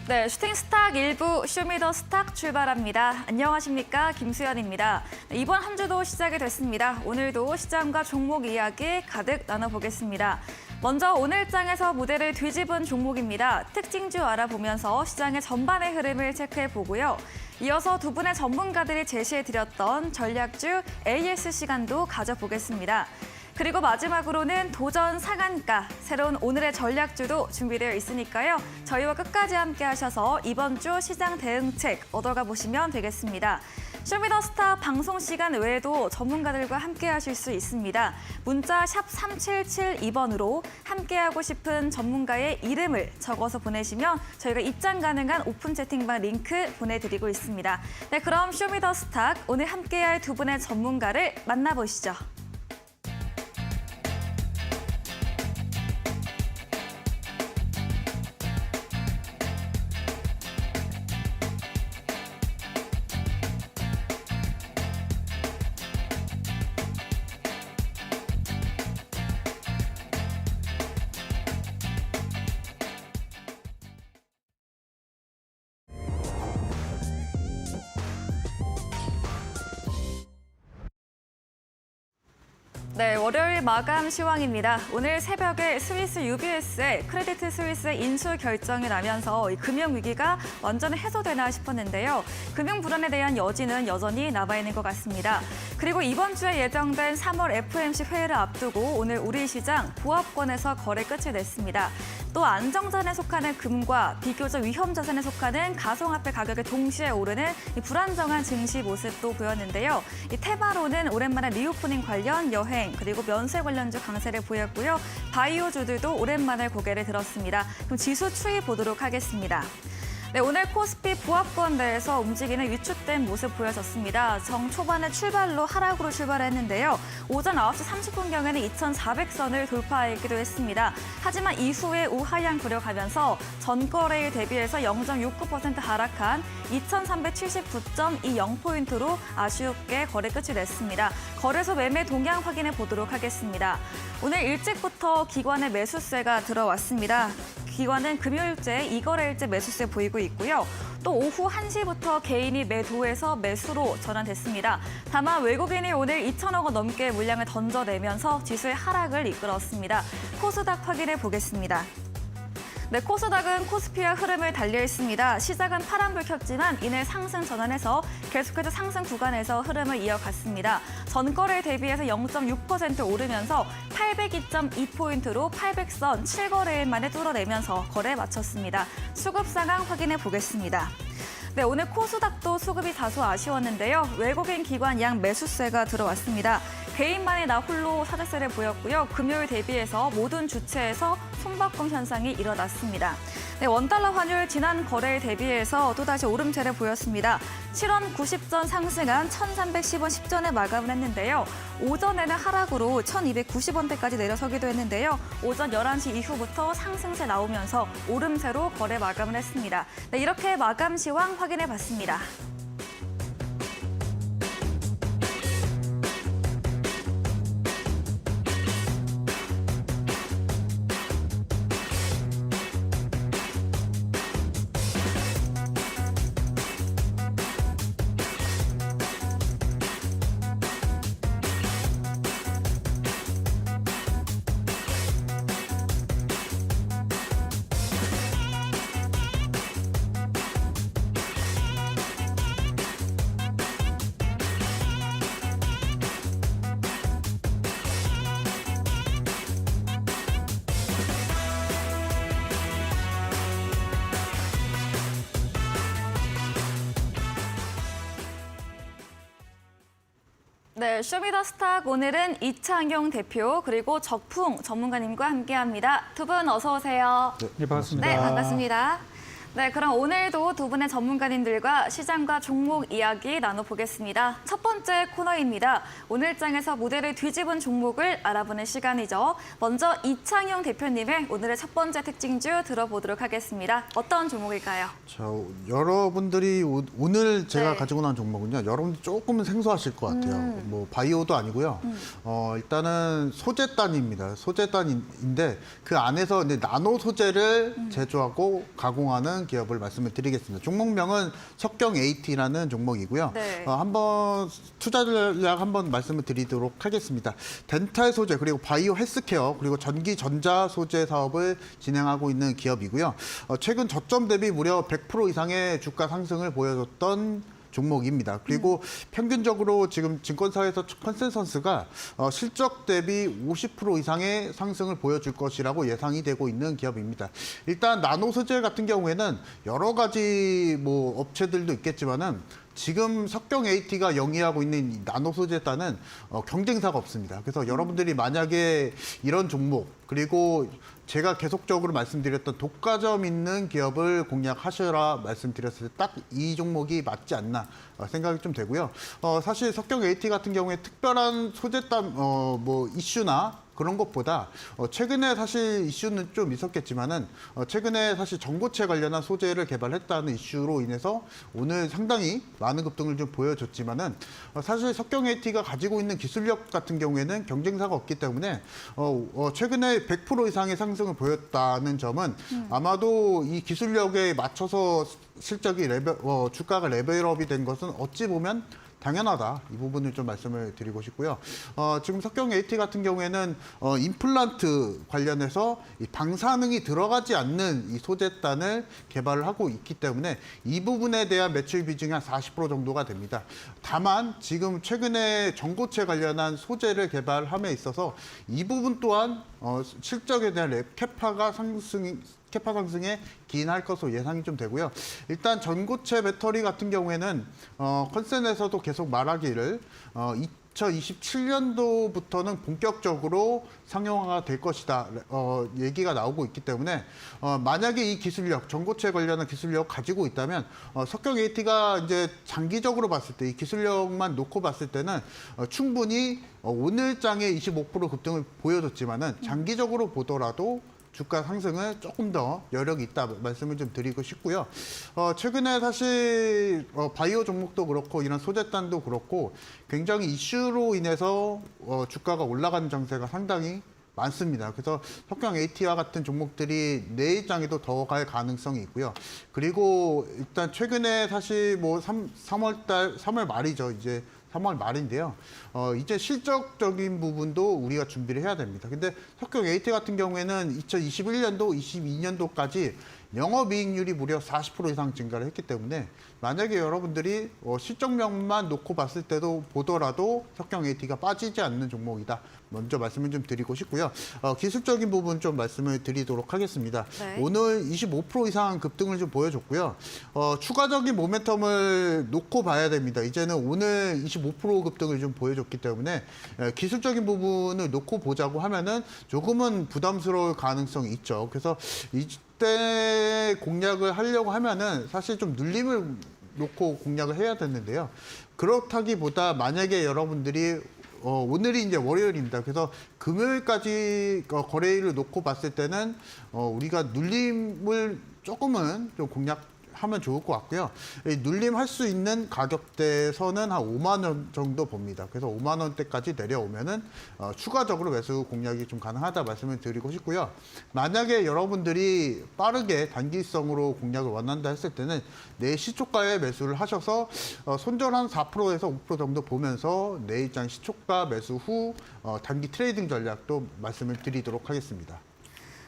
네, 슈팅 스탁 일부 쇼미더 스탁 출발합니다. 안녕하십니까, 김수연입니다. 이번 한 주도 시작이 됐습니다. 오늘도 시장과 종목 이야기 가득 나눠보겠습니다. 먼저 오늘 장에서 무대를 뒤집은 종목입니다. 특징주 알아보면서 시장의 전반의 흐름을 체크해보고요. 이어서 두 분의 전문가들이 제시해드렸던 전략주 AS 시간도 가져보겠습니다. 그리고 마지막으로는 도전 상한가, 새로운 오늘의 전략주도 준비되어 있으니까요. 저희와 끝까지 함께 하셔서 이번 주 시장 대응책 얻어가 보시면 되겠습니다. 쇼미더스타 방송 시간 외에도 전문가들과 함께 하실 수 있습니다. 문자 샵 3772번으로 함께하고 싶은 전문가의 이름을 적어서 보내시면 저희가 입장 가능한 오픈 채팅방 링크 보내드리고 있습니다. 네, 그럼 쇼미더스타 오늘 함께할 두 분의 전문가를 만나보시죠. 네, 월요일 마감 시황입니다. 오늘 새벽에 스위스 UBS의 크레디트 스위스의 인수 결정이 나면서 이 금융위기가 완전히 해소되나 싶었는데요. 금융 불안에 대한 여지는 여전히 남아있는 것 같습니다. 그리고 이번 주에 예정된 3월 FOMC 회의를 앞두고 오늘 우리 시장 보합권에서 거래 끝을 냈습니다. 또 안정자산에 속하는 금과 비교적 위험 자산에 속하는 가상화폐 가격이 동시에 오르는 이 불안정한 증시 모습도 보였는데요. 이 테마로는 오랜만에 리오프닝 관련 여행 그리고 면세 관련주 강세를 보였고요. 바이오주들도 오랜만에 고개를 들었습니다. 그럼 지수 추이 보도록 하겠습니다. 네, 오늘 코스피 보합권대에서 움직이는 위축된 모습 보여졌습니다. 정 초반에 출발로 하락으로 출발했는데요. 오전 9시 30분경에는 2,400선을 돌파하기도 했습니다. 하지만 이후에 우하향 그려가면서 전거래일 대비해서 0.69% 하락한 2,379.20포인트로 아쉽게 거래 끝을 냈습니다. 거래소 매매 동향 확인해 보도록 하겠습니다. 오늘 일찍부터 기관의 매수세가 들어왔습니다. 기관은 금요일째, 이거래일째 매수세 보이고 있고요. 또 오후 1시부터 개인이 매도해서 매수로 전환됐습니다. 다만 외국인이 오늘 2천억 원 넘게 물량을 던져내면서 지수의 하락을 이끌었습니다. 코스닥 확인해 보겠습니다. 네, 코스닥은 코스피와 흐름을 달려 있습니다. 시작은 파란불 켰지만 이내 상승 전환해서 계속해서 상승 구간에서 흐름을 이어갔습니다. 전거래에 대비해서 0.6% 오르면서 802.2포인트로 800선 7거래일 만에 뚫어내면서 거래 마쳤습니다. 수급 상황 확인해 보겠습니다. 네, 오늘 코스닥도 수급이 다소 아쉬웠는데요. 외국인 기관 양 매수세가 들어왔습니다. 개인만의 나 홀로 사재세를 보였고요. 금요일 대비해서 모든 주체에서 손바꿈 현상이 일어났습니다. 네, 원달러 환율 지난 거래일 대비해서 또다시 오름세를 보였습니다. 7원 90전 상승한 1,310원 10전에 마감을 했는데요. 오전에는 하락으로 1,290원대까지 내려서기도 했는데요. 오전 11시 이후부터 상승세 나오면서 오름세로 거래 마감을 했습니다. 네, 이렇게 마감 시황 확인해 봤습니다. 네, 쇼미더스탁 오늘은 이창용 대표 그리고 적풍 전문가님과 함께합니다. 두 분 어서 오세요. 네, 반갑습니다. 네, 반갑습니다. 네, 그럼 오늘도 두 분의 전문가님들과 시장과 종목 이야기 나눠보겠습니다. 첫 번째 코너입니다. 오늘 장에서 무대를 뒤집은 종목을 알아보는 시간이죠. 먼저 이창용 대표님의 오늘의 첫 번째 특징주 들어보도록 하겠습니다. 어떤 종목일까요? 자, 여러분들이 오늘 제가 네. 가지고 나온 종목은요. 여러분들 조금은 생소하실 것 같아요. 뭐 바이오도 아니고요. 일단은 소재단입니다. 소재단인데 그 안에서 이제 나노 소재를 제조하고 가공하는 하는 기업을 말씀을 드리겠습니다. 종목명은 석경 AT라는 종목이고요. 네. 한번 투자 전략 한번 말씀을 드리도록 하겠습니다. 덴탈 소재 그리고 바이오 헬스케어 그리고 전기 전자 소재 사업을 진행하고 있는 기업이고요. 최근 저점 대비 무려 100% 이상의 주가 상승을 보여줬던 종목입니다. 그리고 평균적으로 지금 증권사에서 컨센서스가 실적 대비 50% 이상의 상승을 보여줄 것이라고 예상이 되고 있는 기업입니다. 일단 나노 소재 같은 경우에는 여러 가지 뭐 업체들도 있겠지만은 지금 석경 AT가 영위하고 있는 이 나노 소재단은 경쟁사가 없습니다. 그래서 여러분들이 만약에 이런 종목 그리고 제가 계속적으로 말씀드렸던 독과점 있는 기업을 공략하셔라 말씀드렸을 때 딱 이 종목이 맞지 않나 생각이 좀 되고요. 사실 석경 AT 같은 경우에 특별한 소재단 뭐 이슈나 그런 것보다 최근에 사실 이슈는 좀 있었겠지만은 최근에 사실 전고체 관련한 소재를 개발했다는 이슈로 인해서 오늘 상당히 많은 급등을 좀 보여줬지만은 사실 석경 AT가 가지고 있는 기술력 같은 경우에는 경쟁사가 없기 때문에 최근에 100% 이상의 상승을 보였다는 점은 아마도 이 기술력에 맞춰서 실적이 주가가 레벨업이 된 것은 어찌 보면 당연하다. 이 부분을 좀 말씀을 드리고 싶고요. 지금 석경 AT 같은 경우에는 임플란트 관련해서 이 방사능이 들어가지 않는 이 소재단을 개발을 하고 있기 때문에 이 부분에 대한 매출 비중이 한 40% 정도가 됩니다. 다만 지금 최근에 전고체 관련한 소재를 개발함에 있어서 이 부분 또한 실적에 대한 캐파 상승에 기인할 것으로 예상이 좀 되고요. 일단 전고체 배터리 같은 경우에는 컨센에서도 계속 말하기를 2027년도부터는 본격적으로 상용화가 될 것이다 얘기가 나오고 있기 때문에 만약에 이 기술력, 전고체 관련한 기술력 가지고 있다면 석경 AT가 이제 장기적으로 봤을 때 이 기술력만 놓고 봤을 때는 충분히 오늘 장에 25% 급등을 보여줬지만은 장기적으로 보더라도 주가 상승은 조금 더 여력이 있다 말씀을 좀 드리고 싶고요. 최근에 사실 바이오 종목도 그렇고 이런 소재단도 그렇고 굉장히 이슈로 인해서 주가가 올라가는 장세가 상당히 많습니다. 그래서 석경 AT와 같은 종목들이 내일장에도 더 갈 가능성이 있고요. 그리고 일단 최근에 사실 뭐 3월 말이죠. 이제 3월 말인데요. 이제 실적적인 부분도 우리가 준비를 해야 됩니다. 근데 석경 AT 같은 경우에는 2021년도, 22년도까지 영업이익률이 무려 40% 이상 증가를 했기 때문에 만약에 여러분들이 실적면만 놓고 봤을 때도 보더라도 석경 AT가 빠지지 않는 종목이다. 먼저 말씀을 좀 드리고 싶고요. 기술적인 부분 좀 말씀을 드리도록 하겠습니다. 네. 오늘 25% 이상 급등을 좀 보여줬고요. 추가적인 모멘텀을 놓고 봐야 됩니다. 이제는 오늘 25% 급등을 좀 보여줬기 때문에 기술적인 부분을 놓고 보자고 하면은 조금은 부담스러울 가능성이 있죠. 그래서 이때 공략을 하려고 하면은 사실 좀 눌림을 놓고 공략을 해야 되는데요. 그렇다기보다 만약에 여러분들이 오늘이 이제 월요일입니다. 그래서 금요일까지 거래일을 놓고 봤을 때는 우리가 눌림을 조금은 좀 공략하면 좋을 것 같고요. 이 눌림할 수 있는 가격대에서는 한 5만 원 정도 봅니다. 그래서 5만 원대까지 내려오면은 추가적으로 매수 공략이 좀 가능하다 말씀을 드리고 싶고요. 만약에 여러분들이 빠르게 단기성으로 공략을 원한다 했을 때는 내일 시초가에 매수를 하셔서 손절 한 4%에서 5% 정도 보면서 내일장 시초가 매수 후 단기 트레이딩 전략도 말씀을 드리도록 하겠습니다.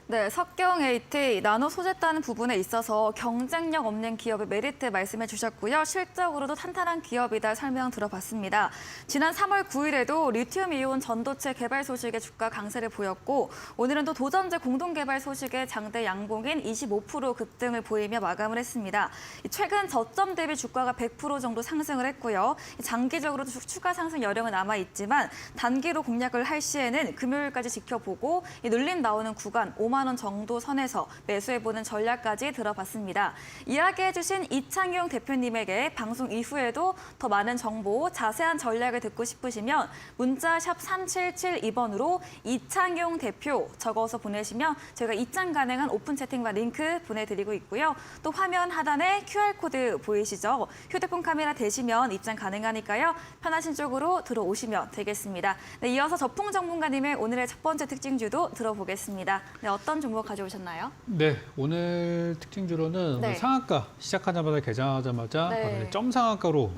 네, 석경 AT 나노 소재단 부분에 있어서 경쟁력 없는 기업의 메리트 말씀해 주셨고요. 실적으로도 탄탄한 기업이다 설명 들어봤습니다. 지난 3월 9일에도 리튬이온 전도체 개발 소식에 주가 강세를 보였고 오늘은 또 도전제 공동 개발 소식에 장대 양봉인 25% 급등을 보이며 마감을 했습니다. 최근 저점 대비 주가가 100% 정도 상승을 했고요. 장기적으로도 추가 상승 여력은 남아 있지만 단기로 공략을 할 시에는 금요일까지 지켜보고 눌림 나오는 구간 5만 원 정도 선에서 매수해보는 전략까지 들어봤습니다. 이야기해주신 이창용 대표님에게 방송 이후에도 더 많은 정보, 자세한 전략을 듣고 싶으시면 문자 샵 3772번으로 이창용 대표 적어서 보내시면 저희가 입장 가능한 오픈 채팅과 링크 보내드리고 있고요. 또 화면 하단에 QR코드 보이시죠? 휴대폰 카메라 대시면 입장 가능하니까요. 편하신 쪽으로 들어오시면 되겠습니다. 네, 이어서 저풍 전문가님의 오늘의 첫 번째 특징주도 들어보겠습니다. 네, 어떤 어떤 종목 가져오셨나요? 네, 오늘 특징주로는 네. 오늘 상한가 시작하자마자 개장하자마자 네. 바로 이제 점 상한가로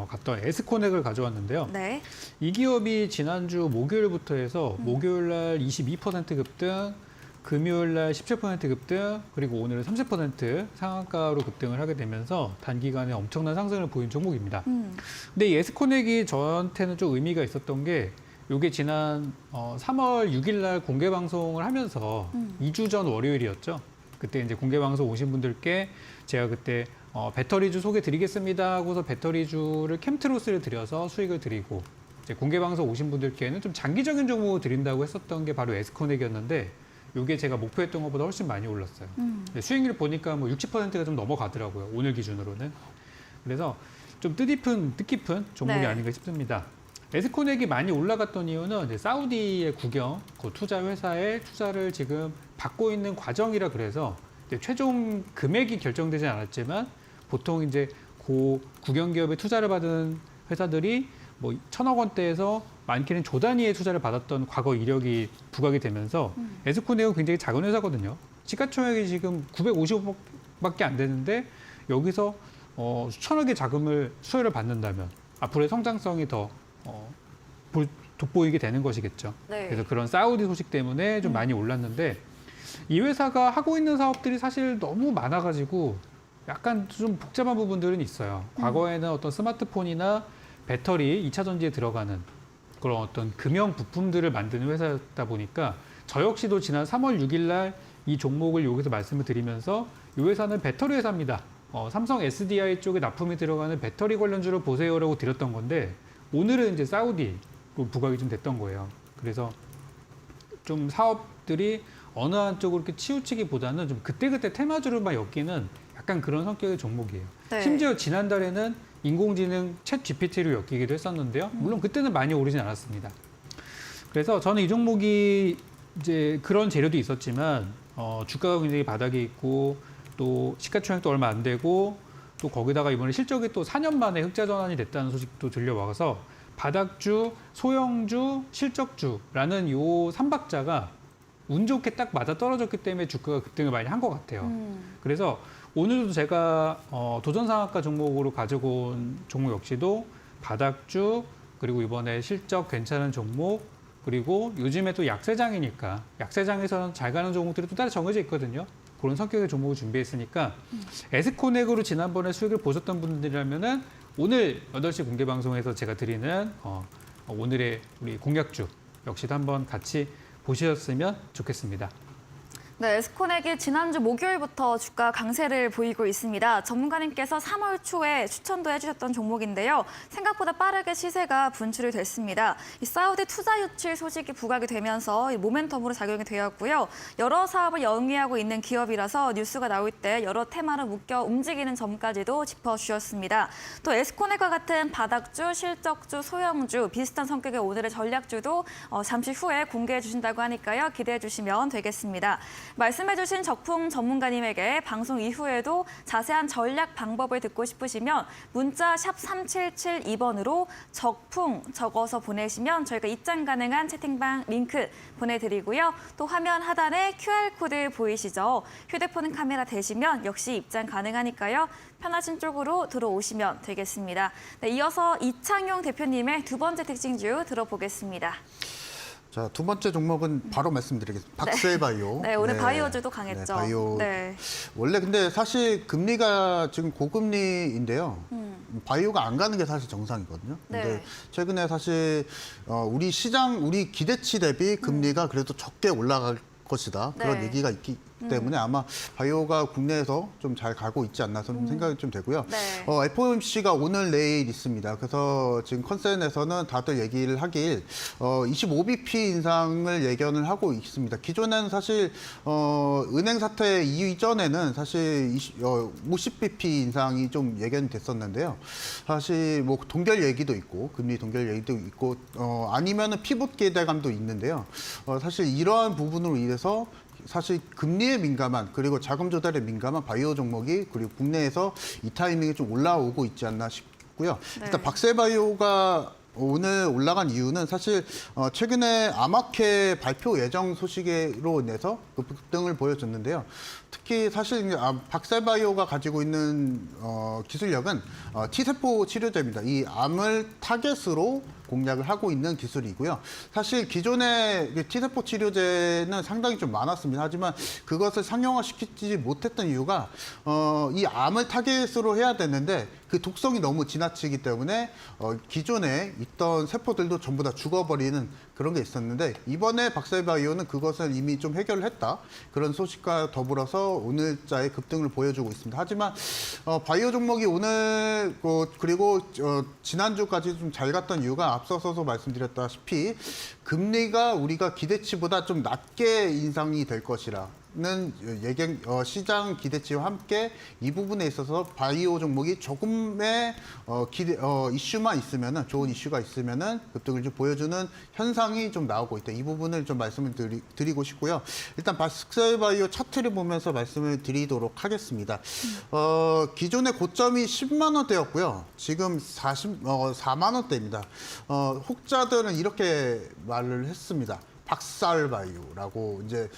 갔던 에스코넥을 가져왔는데요. 네. 이 기업이 지난주 목요일부터 해서 목요일 날 22% 급등, 금요일 날 17% 급등, 그리고 오늘은 30% 상한가로 급등을 하게 되면서 단기간에 엄청난 상승을 보인 종목입니다. 근데 이 에스코넥이 저한테는 좀 의미가 있었던 게 요게 지난 3월 6일 날 공개 방송을 하면서 2주 전 월요일이었죠. 그때 이제 공개 방송 오신 분들께 제가 그때 배터리주 소개 드리겠습니다 하고서 배터리주를 캠트로스를 드려서 수익을 드리고 이제 공개 방송 오신 분들께는 좀 장기적인 종목을 드린다고 했었던 게 바로 에스코넥이었는데 요게 제가 목표했던 것보다 훨씬 많이 올랐어요. 수익률 보니까 뭐 60%가 좀 넘어가더라고요. 오늘 기준으로는. 그래서 좀 뜻깊은 종목이 네. 아닌가 싶습니다. 에스코넥이 많이 올라갔던 이유는 이제 사우디의 국영 그 투자 회사에 투자를 지금 받고 있는 과정이라 그래서 이제 최종 금액이 결정되지 않았지만 보통 이제 고 국영 기업에 투자를 받은 회사들이 뭐 1,000억 원대에서 많게는 조 단위의 투자를 받았던 과거 이력이 부각이 되면서 에스코넥은 굉장히 작은 회사거든요. 시가총액이 지금 950억밖에 안 되는데 여기서 수천억의 자금을 수혜를 받는다면 앞으로의 성장성이 더 돋보이게 되는 것이겠죠. 네. 그래서 그런 사우디 소식 때문에 좀 많이 올랐는데 이 회사가 하고 있는 사업들이 사실 너무 많아가지고 약간 좀 복잡한 부분들은 있어요. 과거에는 어떤 스마트폰이나 배터리, 2차 전지에 들어가는 그런 어떤 금형 부품들을 만드는 회사다 보니까 저 역시도 지난 3월 6일 날 이 종목을 여기서 말씀을 드리면서 이 회사는 배터리 회사입니다. 삼성 SDI 쪽에 납품이 들어가는 배터리 관련주를 보세요라고 드렸던 건데 오늘은 이제 사우디로 부각이 좀 됐던 거예요. 그래서 좀 사업들이 어느 한쪽으로 이렇게 치우치기보다는 좀 그때그때 테마주로만 엮이는 약간 그런 성격의 종목이에요. 네. 심지어 지난달에는 인공지능 챗 GPT로 엮이기도 했었는데요. 물론 그때는 많이 오르진 않았습니다. 그래서 저는 이 종목이 이제 그런 재료도 있었지만 주가가 굉장히 바닥에 있고 또 시가총액도 얼마 안 되고 또 거기다가 이번에 실적이 또 4년 만에 흑자 전환이 됐다는 소식도 들려와서 바닥주, 소형주, 실적주라는 요 3박자가 운 좋게 딱 맞아 떨어졌기 때문에 주가가 급등을 많이 한 것 같아요. 그래서 오늘도 제가 도전 상한가 종목으로 가지고 온 종목 역시도 바닥주 그리고 이번에 실적 괜찮은 종목 그리고 요즘에 또 약세장이니까 약세장에서는 잘 가는 종목들이 또 따로 정해져 있거든요. 그런 성격의 종목을 준비했으니까 에스코넥으로 지난번에 수익을 보셨던 분들이라면은 오늘 8시 공개 방송에서 제가 드리는 오늘의 우리 공약주 역시도 한번 같이 보셨으면 좋겠습니다. 네, 에스코넥이 지난주 목요일부터 주가 강세를 보이고 있습니다. 전문가님께서 3월 초에 추천도 해주셨던 종목인데요. 생각보다 빠르게 시세가 분출이 됐습니다. 이 사우디 투자 유치 소식이 부각이 되면서 이 모멘텀으로 작용이 되었고요. 여러 사업을 영위하고 있는 기업이라서 뉴스가 나올 때 여러 테마를 묶여 움직이는 점까지도 짚어주셨습니다. 또 에스코넥과 같은 바닥주, 실적주, 소형주 비슷한 성격의 오늘의 전략주도 잠시 후에 공개해 주신다고 하니까요. 기대해 주시면 되겠습니다. 말씀해주신 적풍 전문가님에게 방송 이후에도 자세한 전략 방법을 듣고 싶으시면 문자 샵 3772번으로 적풍 적어서 보내시면 저희가 입장 가능한 채팅방 링크 보내드리고요. 또 화면 하단에 QR코드 보이시죠? 휴대폰 카메라 대시면 역시 입장 가능하니까요. 편하신 쪽으로 들어오시면 되겠습니다. 네, 이어서 이창용 대표님의 두 번째 특징주 들어보겠습니다. 자, 두 번째 종목은 바로 말씀드리겠습니다. 박셀바이오. 네, 오늘 바이오주도 강했죠. 네, 바이오. 네. 원래 근데 사실 금리가 지금 고금리인데요. 바이오가 안 가는 게 사실 정상이거든요. 근데 네. 최근에 사실 우리 시장, 우리 기대치 대비 금리가 그래도 적게 올라갈 것이다. 그런 네. 얘기가 있기 때문에 아마 바이오가 국내에서 좀 잘 가고 있지 않나 저는 생각이 좀 되고요. 네. FOMC가 오늘 내일 있습니다. 그래서 지금 컨센에서는 다들 얘기를 하길 25bp 인상을 예견을 하고 있습니다. 기존에는 사실 은행 사태 이전에는 사실 50bp 인상이 좀 예견이 됐었는데요. 사실 뭐 동결 얘기도 있고 금리 동결 얘기도 있고 아니면은 피봇 기대감도 있는데요. 사실 이러한 부분으로 인해서 사실 금리에 민감한 그리고 자금 조달에 민감한 바이오 종목이 그리고 국내에서 이 타이밍에 좀 올라오고 있지 않나 싶고요. 네. 일단 박셀바이오가 오늘 올라간 이유는 사실 최근에 아마케 발표 예정 소식으로 인해서 급등을 보여줬는데요. 특히 사실 박셀바이오가 가지고 있는 기술력은 T세포 치료제입니다. 이 암을 타겟으로 공략을 하고 있는 기술이고요. 사실 기존의 T세포 치료제는 상당히 좀 많았습니다. 하지만 그것을 상용화시키지 못했던 이유가 이 암을 타겟으로 해야 되는데 그 독성이 너무 지나치기 때문에 기존에 있던 세포들도 전부 다 죽어버리는 그런 게 있었는데 이번에 박셀바이오는 그것을 이미 좀 해결을 했다. 그런 소식과 더불어서 오늘자의 급등을 보여주고 있습니다. 하지만 바이오 종목이 오늘 그리고 지난주까지 좀 잘 갔던 이유가 앞서서도 말씀드렸다시피 금리가 우리가 기대치보다 좀 낮게 인상이 될 것이라 는 시장 기대치와 함께 이 부분에 있어서 바이오 종목이 조금의 이슈만 있으면은 좋은 이슈가 있으면은 급등을 좀 보여주는 현상이 좀 나오고 있다. 이 부분을 좀 말씀을 드리고 싶고요. 일단 박셀바이오 차트를 보면서 말씀을 드리도록 하겠습니다. 기존의 고점이 10만 원대였고요. 지금 4만 원대입니다. 혹자들은 이렇게 말을 했습니다. 박살바이오라고 이제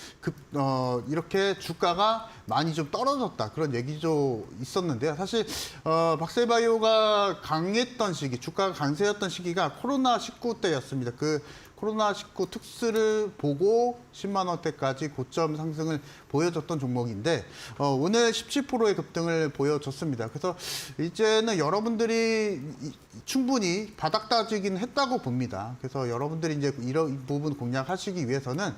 이렇게 주가가 많이 좀 떨어졌다 그런 얘기도 있었는데요. 사실 박셀바이오가 강했던 시기, 주가가 강세였던 시기가 코로나19 때였습니다. 그 코로나19 특수를 보고 10만 원대까지 고점 상승을 보여줬던 종목인데 오늘 17%의 급등을 보여줬습니다. 그래서 이제는 여러분들이 충분히 바닥 따지긴 했다고 봅니다. 그래서 여러분들이 이제 이런 부분 공략하시기 위해서는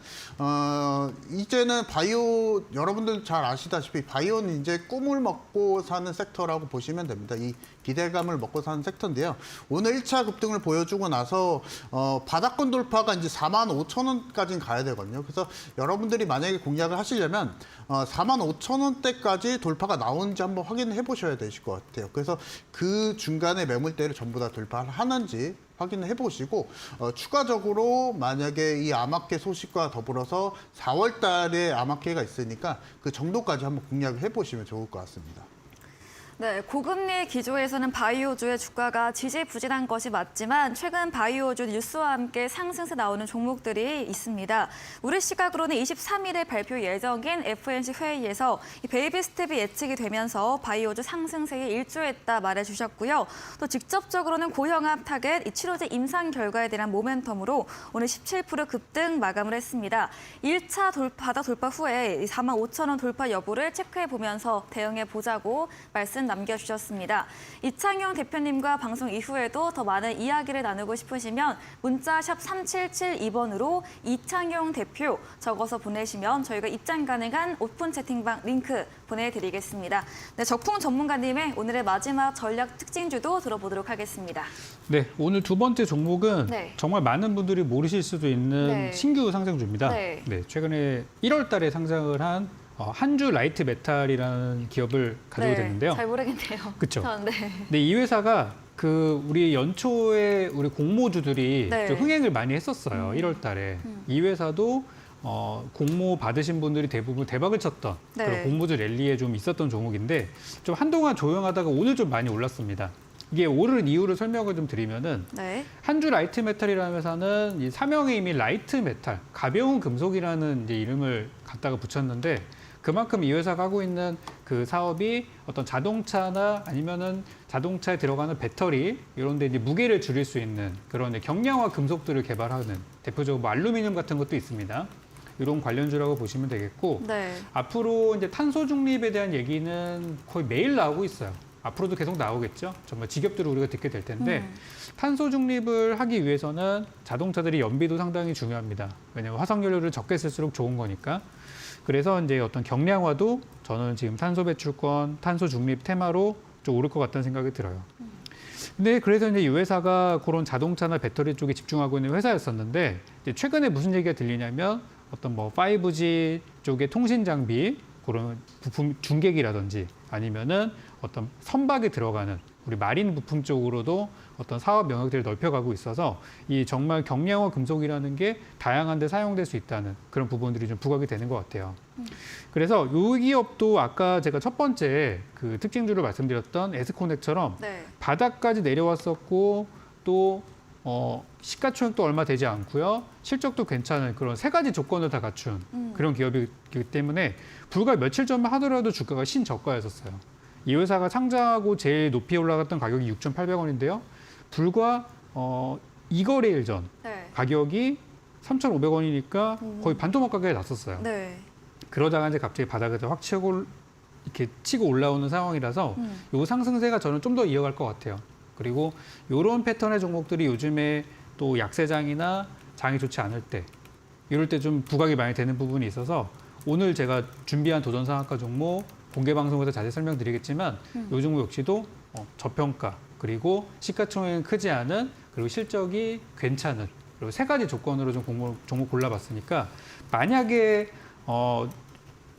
이제는 바이오 여러분들 잘 아시다시피 바이오는 이제 꿈을 먹고 사는 섹터라고 보시면 됩니다. 이 기대감을 먹고 사는 섹터인데요. 오늘 1차 급등을 보여주고 나서 바닥권 돌파가 이제 4만 5천 원까지는 가야 되거든요. 그래서 여러분들이 만약에 공략을 하시려면 4만 5천 원대까지 돌파가 나오는지 한번 확인해 보셔야 되실 것 같아요. 그래서 그 중간에 매물대를 전부 다 돌파하는지 확인해 보시고 추가적으로 만약에 이 아마케 소식과 더불어서 4월 달에 아마케가 있으니까 그 정도까지 한번 공략을 해 보시면 좋을 것 같습니다. 네, 고금리 기조에서는 바이오주의 주가가 지지부진한 것이 맞지만 최근 바이오주 뉴스와 함께 상승세 나오는 종목들이 있습니다. 우리 시각으로는 23일에 발표 예정인 FOMC 회의에서 이 베이비 스텝이 예측이 되면서 바이오주 상승세에 일조했다 말해주셨고요. 또 직접적으로는 고형압 타겟 치료제 임상 결과에 대한 모멘텀으로 오늘 17% 급등 마감을 했습니다. 1차 바닥 돌파 후에 4만 5천 원 돌파 여부를 체크해 보면서 대응해 보자고 말씀 남겨주셨습니다. 이창용 대표님과 방송 이후에도 더 많은 이야기를 나누고 싶으시면 문자 샵 3772번으로 이창용 대표 적어서 보내시면 저희가 입장 가능한 오픈 채팅방 링크 보내드리겠습니다. 네, 적풍 전문가님의 오늘의 마지막 전략 특징주도 들어보도록 하겠습니다. 네, 오늘 두 번째 종목은 네. 정말 많은 분들이 모르실 수도 있는 네. 신규 상승주입니다. 네. 최근에 1월 달에 상장을 한 한주 라이트 메탈이라는 기업을 가지고 됐는데요. 잘 모르겠네요. 그렇죠. 네. 네, 이 회사가 우리 연초에 우리 공모주들이 네. 좀 흥행을 많이 했었어요. 1월 달에. 이 회사도 공모 받으신 분들이 대부분 대박을 쳤던 네. 그런 공모주 랠리에 좀 있었던 종목인데 좀 한동안 조용하다가 오늘 좀 많이 올랐습니다. 이게 오른 이유를 설명을 좀 드리면은 네. 한주 라이트 메탈이라는 회사는 이 사명의 이미 라이트 메탈, 가벼운 금속이라는 이제 이름을 갖다가 붙였는데 그만큼 이 회사가 하고 있는 그 사업이 어떤 자동차나 아니면은 자동차에 들어가는 배터리 이런 데 이제 무게를 줄일 수 있는 그런 경량화 금속들을 개발하는 대표적으로 뭐 알루미늄 같은 것도 있습니다. 이런 관련주라고 보시면 되겠고 네. 앞으로 이제 탄소 중립에 대한 얘기는 거의 매일 나오고 있어요. 앞으로도 계속 나오겠죠. 정말 직업들을 우리가 듣게 될 텐데 탄소 중립을 하기 위해서는 자동차들이 연비도 상당히 중요합니다. 왜냐하면 화석연료를 적게 쓸수록 좋은 거니까. 그래서 이제 어떤 경량화도 저는 지금 탄소 배출권, 탄소 중립 테마로 좀 오를 것 같다는 생각이 들어요. 근데 그래서 이제 이 회사가 그런 자동차나 배터리 쪽에 집중하고 있는 회사였었는데 이제 최근에 무슨 얘기가 들리냐면 어떤 뭐 5G 쪽의 통신 장비 그런 부품 중계기라든지 아니면은 어떤 선박에 들어가는 우리 마린 부품 쪽으로도 어떤 사업 영역들을 넓혀가고 있어서 이 정말 경량화 금속이라는 게 다양한 데 사용될 수 있다는 그런 부분들이 좀 부각이 되는 것 같아요. 그래서 이 기업도 아까 제가 첫 번째 그 특징주를 말씀드렸던 에스코넥처럼 네. 바닥까지 내려왔었고 또 시가총액도 얼마 되지 않고요. 실적도 괜찮은 그런 세 가지 조건을 다 갖춘 그런 기업이기 때문에 불과 며칠 전만 하더라도 주가가 신저가였었어요. 이 회사가 상장하고 제일 높이 올라갔던 가격이 6,800원인데요. 불과 2거래일 전 네. 가격이 3,500원이니까 거의 반토막 가격에 났었어요. 네. 그러다가 이제 갑자기 바닥에서 확 이렇게 치고 올라오는 상황이라서 요 상승세가 저는 좀 더 이어갈 것 같아요. 그리고 이런 패턴의 종목들이 요즘에 또 약세장이나 장이 좋지 않을 때 이럴 때 좀 부각이 많이 되는 부분이 있어서 오늘 제가 준비한 도전상한가 종목 공개 방송에서 자세히 설명드리겠지만 이 종목 역시도 저평가 그리고 시가총액은 크지 않은 그리고 실적이 괜찮은 그리고 세 가지 조건으로 좀 종목 골라봤으니까 만약에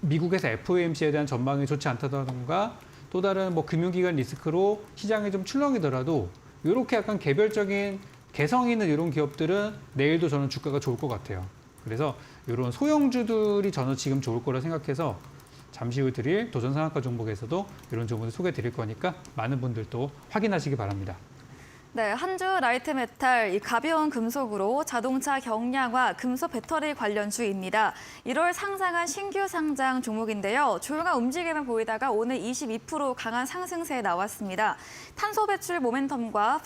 미국에서 FOMC에 대한 전망이 좋지 않다던가 또 다른 뭐 금융기관 리스크로 시장이 좀 출렁이더라도 이렇게 약간 개별적인 개성 있는 이런 기업들은 내일도 저는 주가가 좋을 것 같아요. 그래서 이런 소형주들이 저는 지금 좋을 거라 생각해서 잠시 후 드릴 도전상한가 종목에서도 이런 종목을 소개해 드릴 거니까 많은 분들도 확인하시기 바랍니다. 네, 한주 라이트 메탈, 이 가벼운 금속으로 자동차 경량화, 금속 배터리 관련주입니다. 1월 상장한 신규 상장 종목인데요. 조용한 움직임을 보이다가 오늘 22% 강한 상승세에 나왔습니다. 탄소 배출 모멘텀과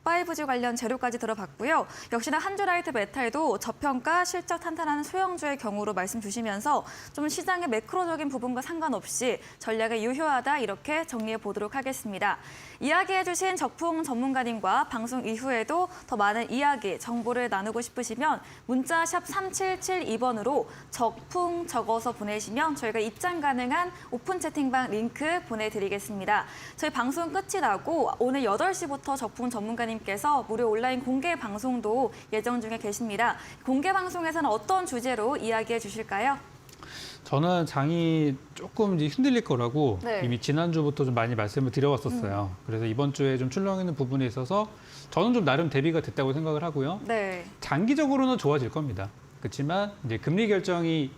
5G 관련 재료까지 들어봤고요. 역시나 한주 라이트 메탈도 저평가 실적 탄탄한 소형주의 경우로 말씀 주시면서 좀 시장의 매크로적인 부분과 상관없이 전략에 유효하다 이렇게 정리해 보도록 하겠습니다. 이야기해 주신 적풍 전문가님과 방송 이후에도 더 많은 이야기, 정보를 나누고 싶으시면 문자 샵 3772번으로 적풍 적어서 보내시면 저희가 입장 가능한 오픈 채팅방 링크 보내드리겠습니다. 저희 방송 끝이 나고 오늘 8시부터 적풍 전문가님께서 무료 온라인 공개 방송도 예정 중에 계십니다. 공개 방송에서는 어떤 주제로 이야기해 주실까요? 저는 장이 조금 이제 흔들릴 거라고 네. 이미 지난주부터 좀 많이 말씀을 드려왔었어요. 그래서 이번 주에 좀 출렁이는 부분에 있어서 저는 좀 나름 대비가 됐다고 생각을 하고요. 네. 장기적으로는 좋아질 겁니다. 그렇지만 이제 금리 결정이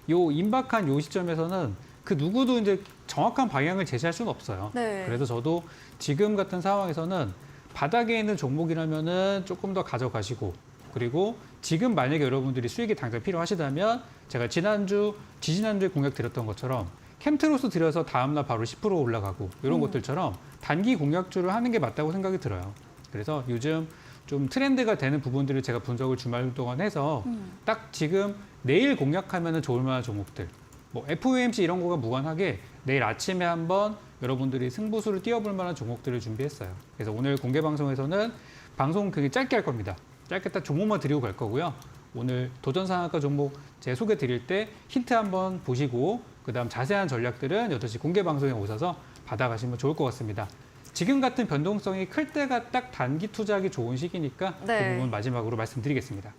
요 임박한 요 시점에서는 그 누구도 이제 정확한 방향을 제시할 수는 없어요. 네. 그래서 저도 지금 같은 상황에서는 바닥에 있는 종목이라면은 조금 더 가져가시고 그리고 지금 만약에 여러분들이 수익이 당장 필요하시다면 제가 지지난주에 공약 드렸던 것처럼 캠트로스 들여서 다음날 바로 10% 올라가고 이런 것들처럼 단기 공약주를 하는 게 맞다고 생각이 들어요. 그래서 요즘 좀 트렌드가 되는 부분들을 제가 분석을 주말 동안 해서 딱 지금 내일 공략하면 좋을 만한 종목들 뭐 FOMC 이런 거가 무관하게 내일 아침에 한번 여러분들이 승부수를 띄워볼 만한 종목들을 준비했어요. 그래서 오늘 공개 방송에서는 방송 굉장히 짧게 할 겁니다. 짧게 딱 종목만 드리고 갈 거고요. 오늘 도전상한가 종목 제 소개 드릴 때 힌트 한번 보시고 그다음 자세한 전략들은 8시 공개 방송에 오셔서 받아가시면 좋을 것 같습니다. 지금 같은 변동성이 클 때가 딱 단기 투자하기 좋은 시기니까 네. 그 부분 마지막으로 말씀드리겠습니다.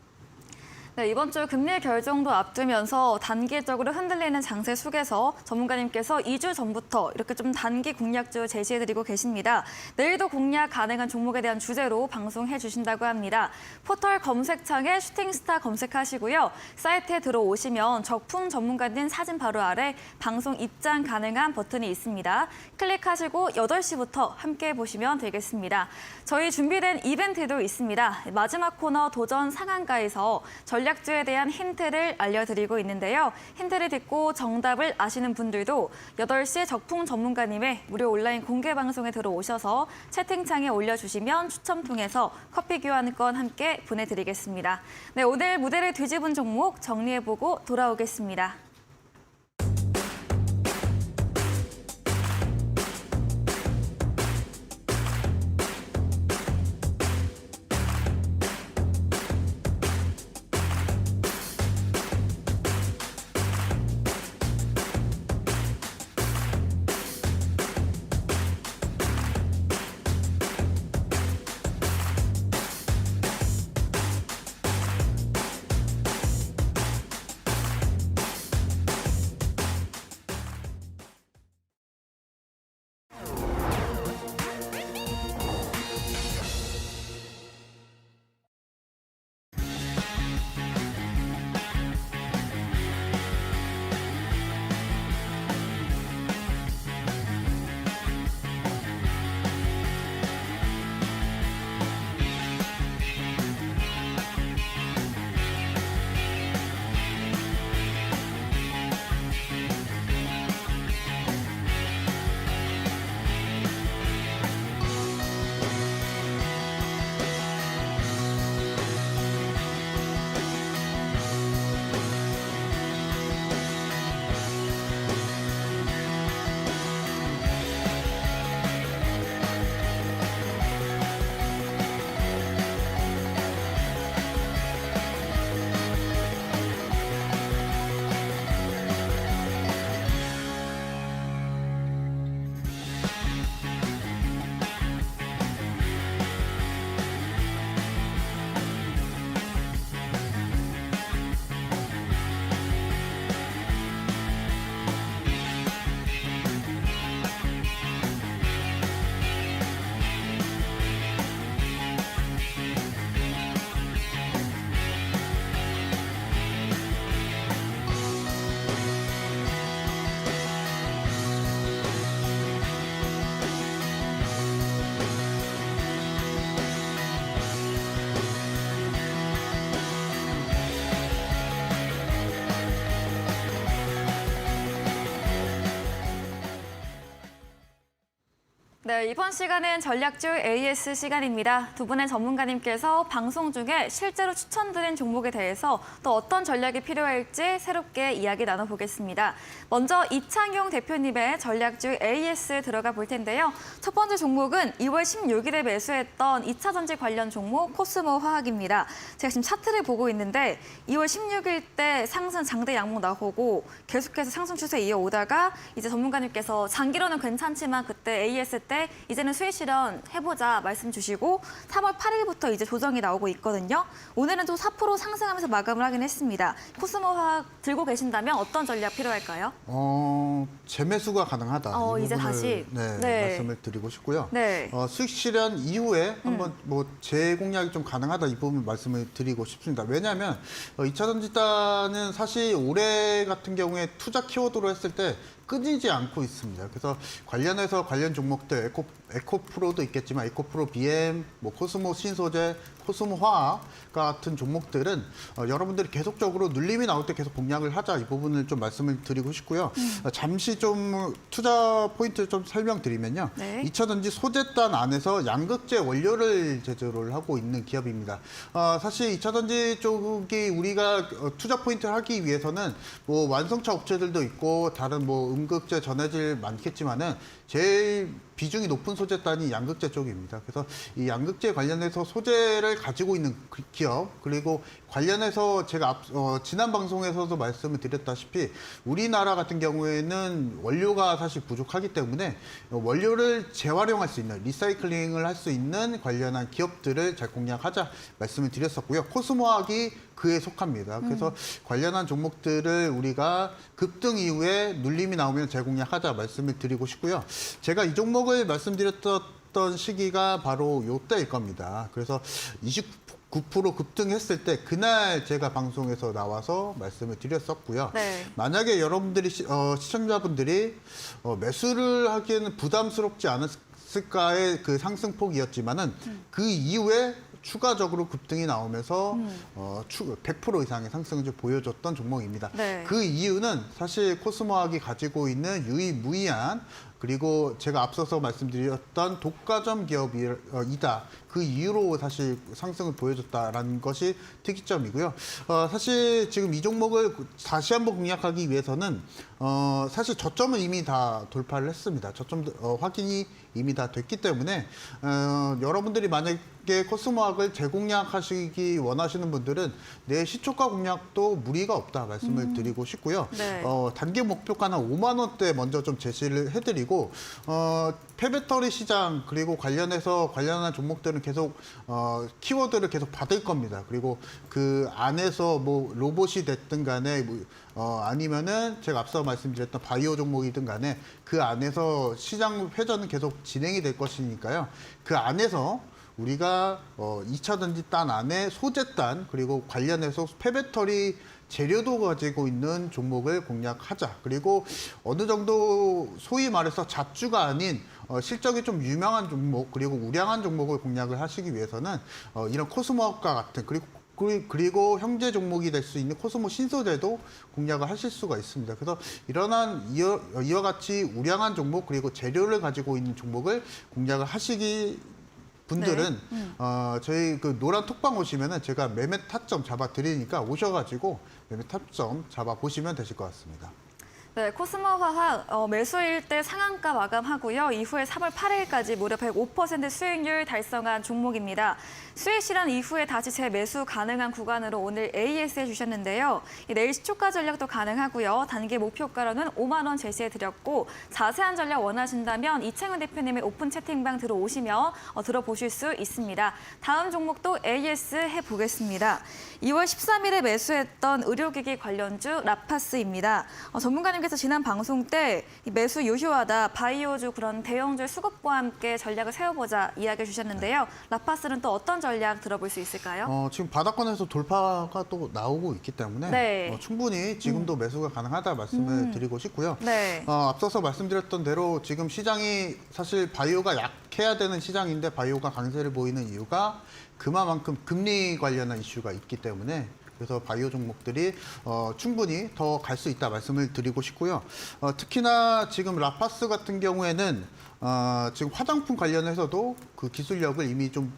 네, 이번 주 금리 결정도 앞두면서 단기적으로 흔들리는 장세 속에서 전문가님께서 2주 전부터 이렇게 좀 단기 공략주 제시해드리고 계십니다. 내일도 공략 가능한 종목에 대한 주제로 방송해 주신다고 합니다. 포털 검색창에 슈팅스타 검색하시고요. 사이트에 들어오시면 적풍 전문가님 사진 바로 아래 방송 입장 가능한 버튼이 있습니다. 클릭하시고 8시부터 함께 보시면 되겠습니다. 저희 준비된 이벤트도 있습니다. 마지막 코너 도전 상한가에서 전략주에 대한 힌트를 알려드리고 있는데요. 힌트를 듣고 정답을 아시는 분들도 8시 적풍 전문가님의 무료 온라인 공개 방송에 들어오셔서 채팅창에 올려주시면 추첨 통해서 커피 교환권 함께 보내드리겠습니다. 네, 오늘 무대를 뒤집은 종목 정리해보고 돌아오겠습니다. 네, 이번 시간은 전략주 AS 시간입니다. 두 분의 전문가님께서 방송 중에 실제로 추천드린 종목에 대해서 또 어떤 전략이 필요할지 새롭게 이야기 나눠보겠습니다. 먼저 이창용 대표님의 전략주 AS 들어가 볼 텐데요. 첫 번째 종목은 2월 16일에 매수했던 2차 전지 관련 종목 코스모 화학입니다. 제가 지금 차트를 보고 있는데 2월 16일 때 상승 장대 양목 나오고 계속해서 상승 추세 이어오다가 이제 전문가님께서 장기로는 괜찮지만 그때 AS 때 이제는 수익 실현 해보자 말씀 주시고 3월 8일부터 이제 조정이 나오고 있거든요. 오늘은 또 4% 상승하면서 마감을 하긴 했습니다. 코스모 화학 들고 계신다면 어떤 전략 필요할까요? 재매수가 가능하다. 이 이제 부분을, 다시. 네, 말씀을 드리고 싶고요. 네. 수익 실현 이후에 한번 뭐 재공략이 좀 가능하다 이 부분 말씀을 드리고 싶습니다. 왜냐하면 2차 전지단은 사실 올해 같은 경우에 투자 키워드로 했을 때 끊이지 않고 있습니다. 그래서 관련해서 관련 종목들 에코프로도 있겠지만 에코프로 BM, 뭐 코스모 신소재, 코스모 화학 같은 종목들은 여러분들이 계속적으로 눌림이 나올 때 계속 공략을 하자 이 부분을 좀 말씀을 드리고 싶고요. 잠시 좀 투자 포인트를 좀 설명드리면요. 네. 2차 전지 소재단 안에서 양극재 원료를 제조를 하고 있는 기업입니다. 사실 2차 전지 쪽이 우리가 투자 포인트를 하기 위해서는 뭐 완성차 업체들도 있고 다른 뭐 음극재 전해질 많겠지만은 제일 비중이 높은 소재단이 양극재 쪽입니다. 그래서 이 양극재 관련해서 소재를 가지고 있는 기업 그리고 관련해서 제가 지난 방송에서도 말씀을 드렸다시피 우리나라 같은 경우에는 원료가 사실 부족하기 때문에 원료를 재활용할 수 있는 리사이클링을 할 수 있는 관련한 기업들을 잘 공략하자 말씀을 드렸었고요. 코스모학이 그에 속합니다. 그래서 관련한 종목들을 우리가 급등 이후에 눌림이 나오면 재공략하자 말씀을 드리고 싶고요. 제가 이 종목을 말씀드렸던 시기가 바로 요때일 겁니다. 그래서 29% 급등했을 때 그날 제가 방송에서 나와서 말씀을 드렸었고요. 네. 만약에 여러분들이 시청자분들이 매수를 하기에는 부담스럽지 않았을까의 그 상승폭이었지만은 그 이후에 추가적으로 급등이 나오면서 100% 이상의 상승을 좀 보여줬던 종목입니다. 네. 그 이유는 사실 코스모학이 가지고 있는 유의무이한 그리고 제가 앞서서 말씀드렸던 독과점 기업이다. 그 이유로 사실 상승을 보여줬다라는 것이 특이점이고요. 사실 지금 이 종목을 다시 한번 공략하기 위해서는 사실 저점은 이미 다 돌파를 했습니다. 저점 확인이 이미 다 됐기 때문에 여러분들이 만약에 코스모학을 재공략하시기 원하시는 분들은 내 시초가 공략도 무리가 없다 말씀을 드리고 싶고요. 네. 단기 목표가는 5만 원대 먼저 좀 제시를 해드리고 폐배터리 시장 그리고 관련한 종목들은 계속 키워드를 계속 받을 겁니다. 그리고 그 안에서 뭐 로봇이 됐든 간에 아니면은 제가 앞서 말씀드렸던 바이오 종목이든 간에 그 안에서 시장 회전은 계속 진행이 될 것이니까요. 그 안에서 우리가 2차 전지 단 안에 소재단 그리고 관련해서 폐배터리 재료도 가지고 있는 종목을 공략하자. 그리고 어느 정도 소위 말해서 잡주가 아닌 실적이 좀 유명한 종목 그리고 우량한 종목을 공략을 하시기 위해서는 이런 코스모학과 같은 그리고 형제 종목이 될 수 있는 코스모 신소재도 공략을 하실 수가 있습니다. 그래서 이와 같이 우량한 종목 그리고 재료를 가지고 있는 종목을 공략을 하시기 분들은 저희 그 노란 톡방 오시면은 제가 매매 타점 잡아 드리니까 오셔가지고 매매 타점 잡아 보시면 되실 것 같습니다. 네, 코스모 화학 매수일 때 상한가 마감하고요. 이후에 3월 8일까지 무려 105% 수익률 달성한 종목입니다. 수익 실현 이후에 다시 재매수 가능한 구간으로 오늘 AS 해주셨는데요. 내일 시초가 전략도 가능하고요. 단기 목표가로는 5만 원 제시해드렸고 자세한 전략 원하신다면 이창훈 대표님의 오픈 채팅방 들어오시면 들어보실 수 있습니다. 다음 종목도 AS 해보겠습니다. 2월 13일에 매수했던 의료기기 관련주 라파스입니다. 전문가님께서 지난 방송 때 매수 유효하다, 바이오주 그런 대형주 수급과 함께 전략을 세워보자 이야기해 주셨는데요. 라파스는 또 어떤 전략 들어볼 수 있을까요? 지금 바닥권에서 돌파가 또 나오고 있기 때문에 네. 충분히 지금도 매수가 가능하다 말씀을 드리고 싶고요. 네. 앞서서 말씀드렸던 대로 지금 시장이 사실 바이오가 약해야 되는 시장인데 바이오가 강세를 보이는 이유가 그만큼 금리 관련한 이슈가 있기 때문에 그래서 바이오 종목들이 충분히 더 갈 수 있다 말씀을 드리고 싶고요. 특히나 지금 라파스 같은 경우에는 지금 화장품 관련해서도 그 기술력을 이미 좀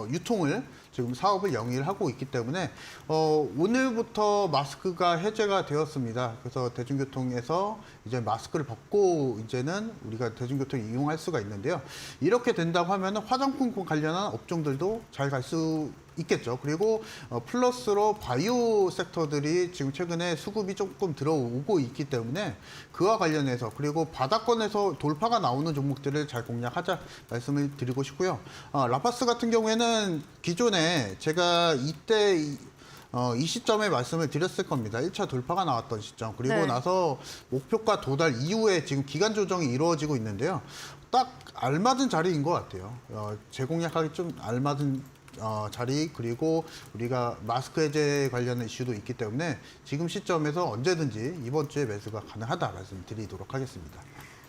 유통을 지금 사업을 영위하고 있기 때문에 오늘부터 마스크가 해제가 되었습니다. 그래서 대중교통에서 이제 마스크를 벗고 이제는 우리가 대중교통을 이용할 수가 있는데요. 이렇게 된다고 하면 화장품 관련한 업종들도 잘 갈 수 있겠죠. 그리고 플러스로 바이오 섹터들이 지금 최근에 수급이 조금 들어오고 있기 때문에 그와 관련해서 그리고 바닥권에서 돌파가 나오는 종목들을 잘 공략하자 말씀을 드리고 싶고요. 라파스 같은 경우에는 기존에 제가 이때 이 시점에 말씀을 드렸을 겁니다. 1차 돌파가 나왔던 시점. 그리고 네. 나서 목표가 도달 이후에 지금 기간 조정이 이루어지고 있는데요. 딱 알맞은 자리인 것 같아요. 재공략하기 좀 알맞은 자리 그리고 우리가 마스크 해제 관련한 이슈도 있기 때문에 지금 시점에서 언제든지 이번 주에 매수가 가능하다 말씀드리도록 하겠습니다.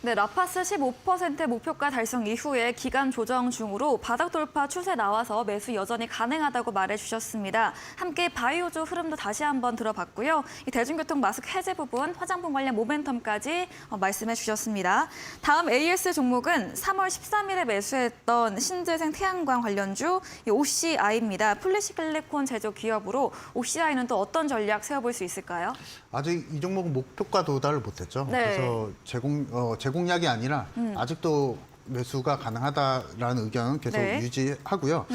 네, 라파스 15% 목표가 달성 이후에 기간 조정 중으로 바닥 돌파 추세 나와서 매수 여전히 가능하다고 말해주셨습니다. 함께 바이오주 흐름도 다시 한번 들어봤고요. 이 대중교통 마스크 해제 부분, 화장품 관련 모멘텀까지 말씀해 주셨습니다. 다음 AS 종목은 3월 13일에 매수했던 신재생 태양광 관련주 OCI입니다. 플래시실리콘 제조 기업으로 OCI는 또 어떤 전략 세워볼 수 있을까요? 아직 이 종목은 목표가 도달을 못했죠. 네. 그래서 제공약이 아니라 아직도 매수가 가능하다라는 의견은 계속 네. 유지하고요.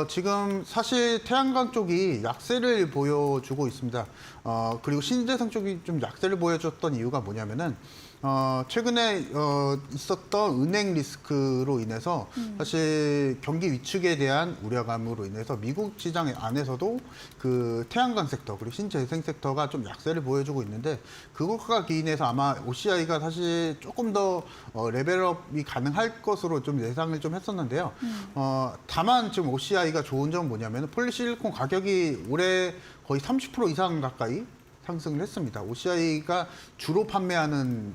지금 사실 태양광 쪽이 약세를 보여주고 있습니다. 그리고 신재생 쪽이 좀 약세를 보여줬던 이유가 뭐냐면은 최근에 있었던 은행 리스크로 인해서 사실 경기 위축에 대한 우려감으로 인해서 미국 시장 안에서도 그 태양광 섹터 그리고 신재생 섹터가 좀 약세를 보여주고 있는데 그것과 기인해서 아마 OCI가 사실 조금 더 레벨업이 가능할 것으로 좀 예상을 좀 했었는데요. 다만 지금 OCI가 좋은 점은 뭐냐면 폴리실리콘 가격이 올해 거의 30% 이상 가까이 상승을 했습니다. OCI가 주로 판매하는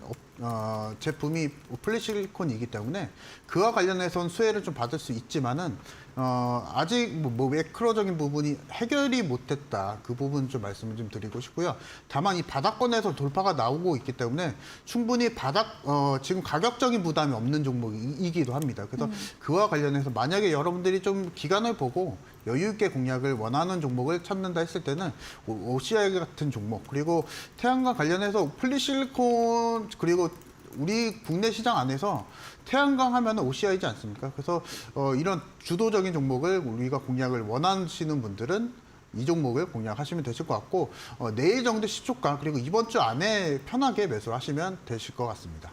제품이 플래시실리콘이기 때문에 그와 관련해서는 수혜를 좀 받을 수 있지만은 아직 매크로적인 부분이 해결이 못했다. 그 부분 좀 말씀을 좀 드리고 싶고요. 다만 이 바닥권에서 돌파가 나오고 있기 때문에 충분히 지금 가격적인 부담이 없는 종목이기도 합니다. 그래서 그와 관련해서 만약에 여러분들이 좀 기간을 보고 여유 있게 공략을 원하는 종목을 찾는다 했을 때는 OCI 같은 종목 그리고 태양광 관련해서 플리실리콘 그리고 우리 국내 시장 안에서 태양광 하면 OCI지 않습니까? 그래서 이런 주도적인 종목을 우리가 공략을 원하시는 분들은 이 종목을 공략하시면 되실 것 같고 내일 정도 시초가 그리고 이번 주 안에 편하게 매수하시면 되실 것 같습니다.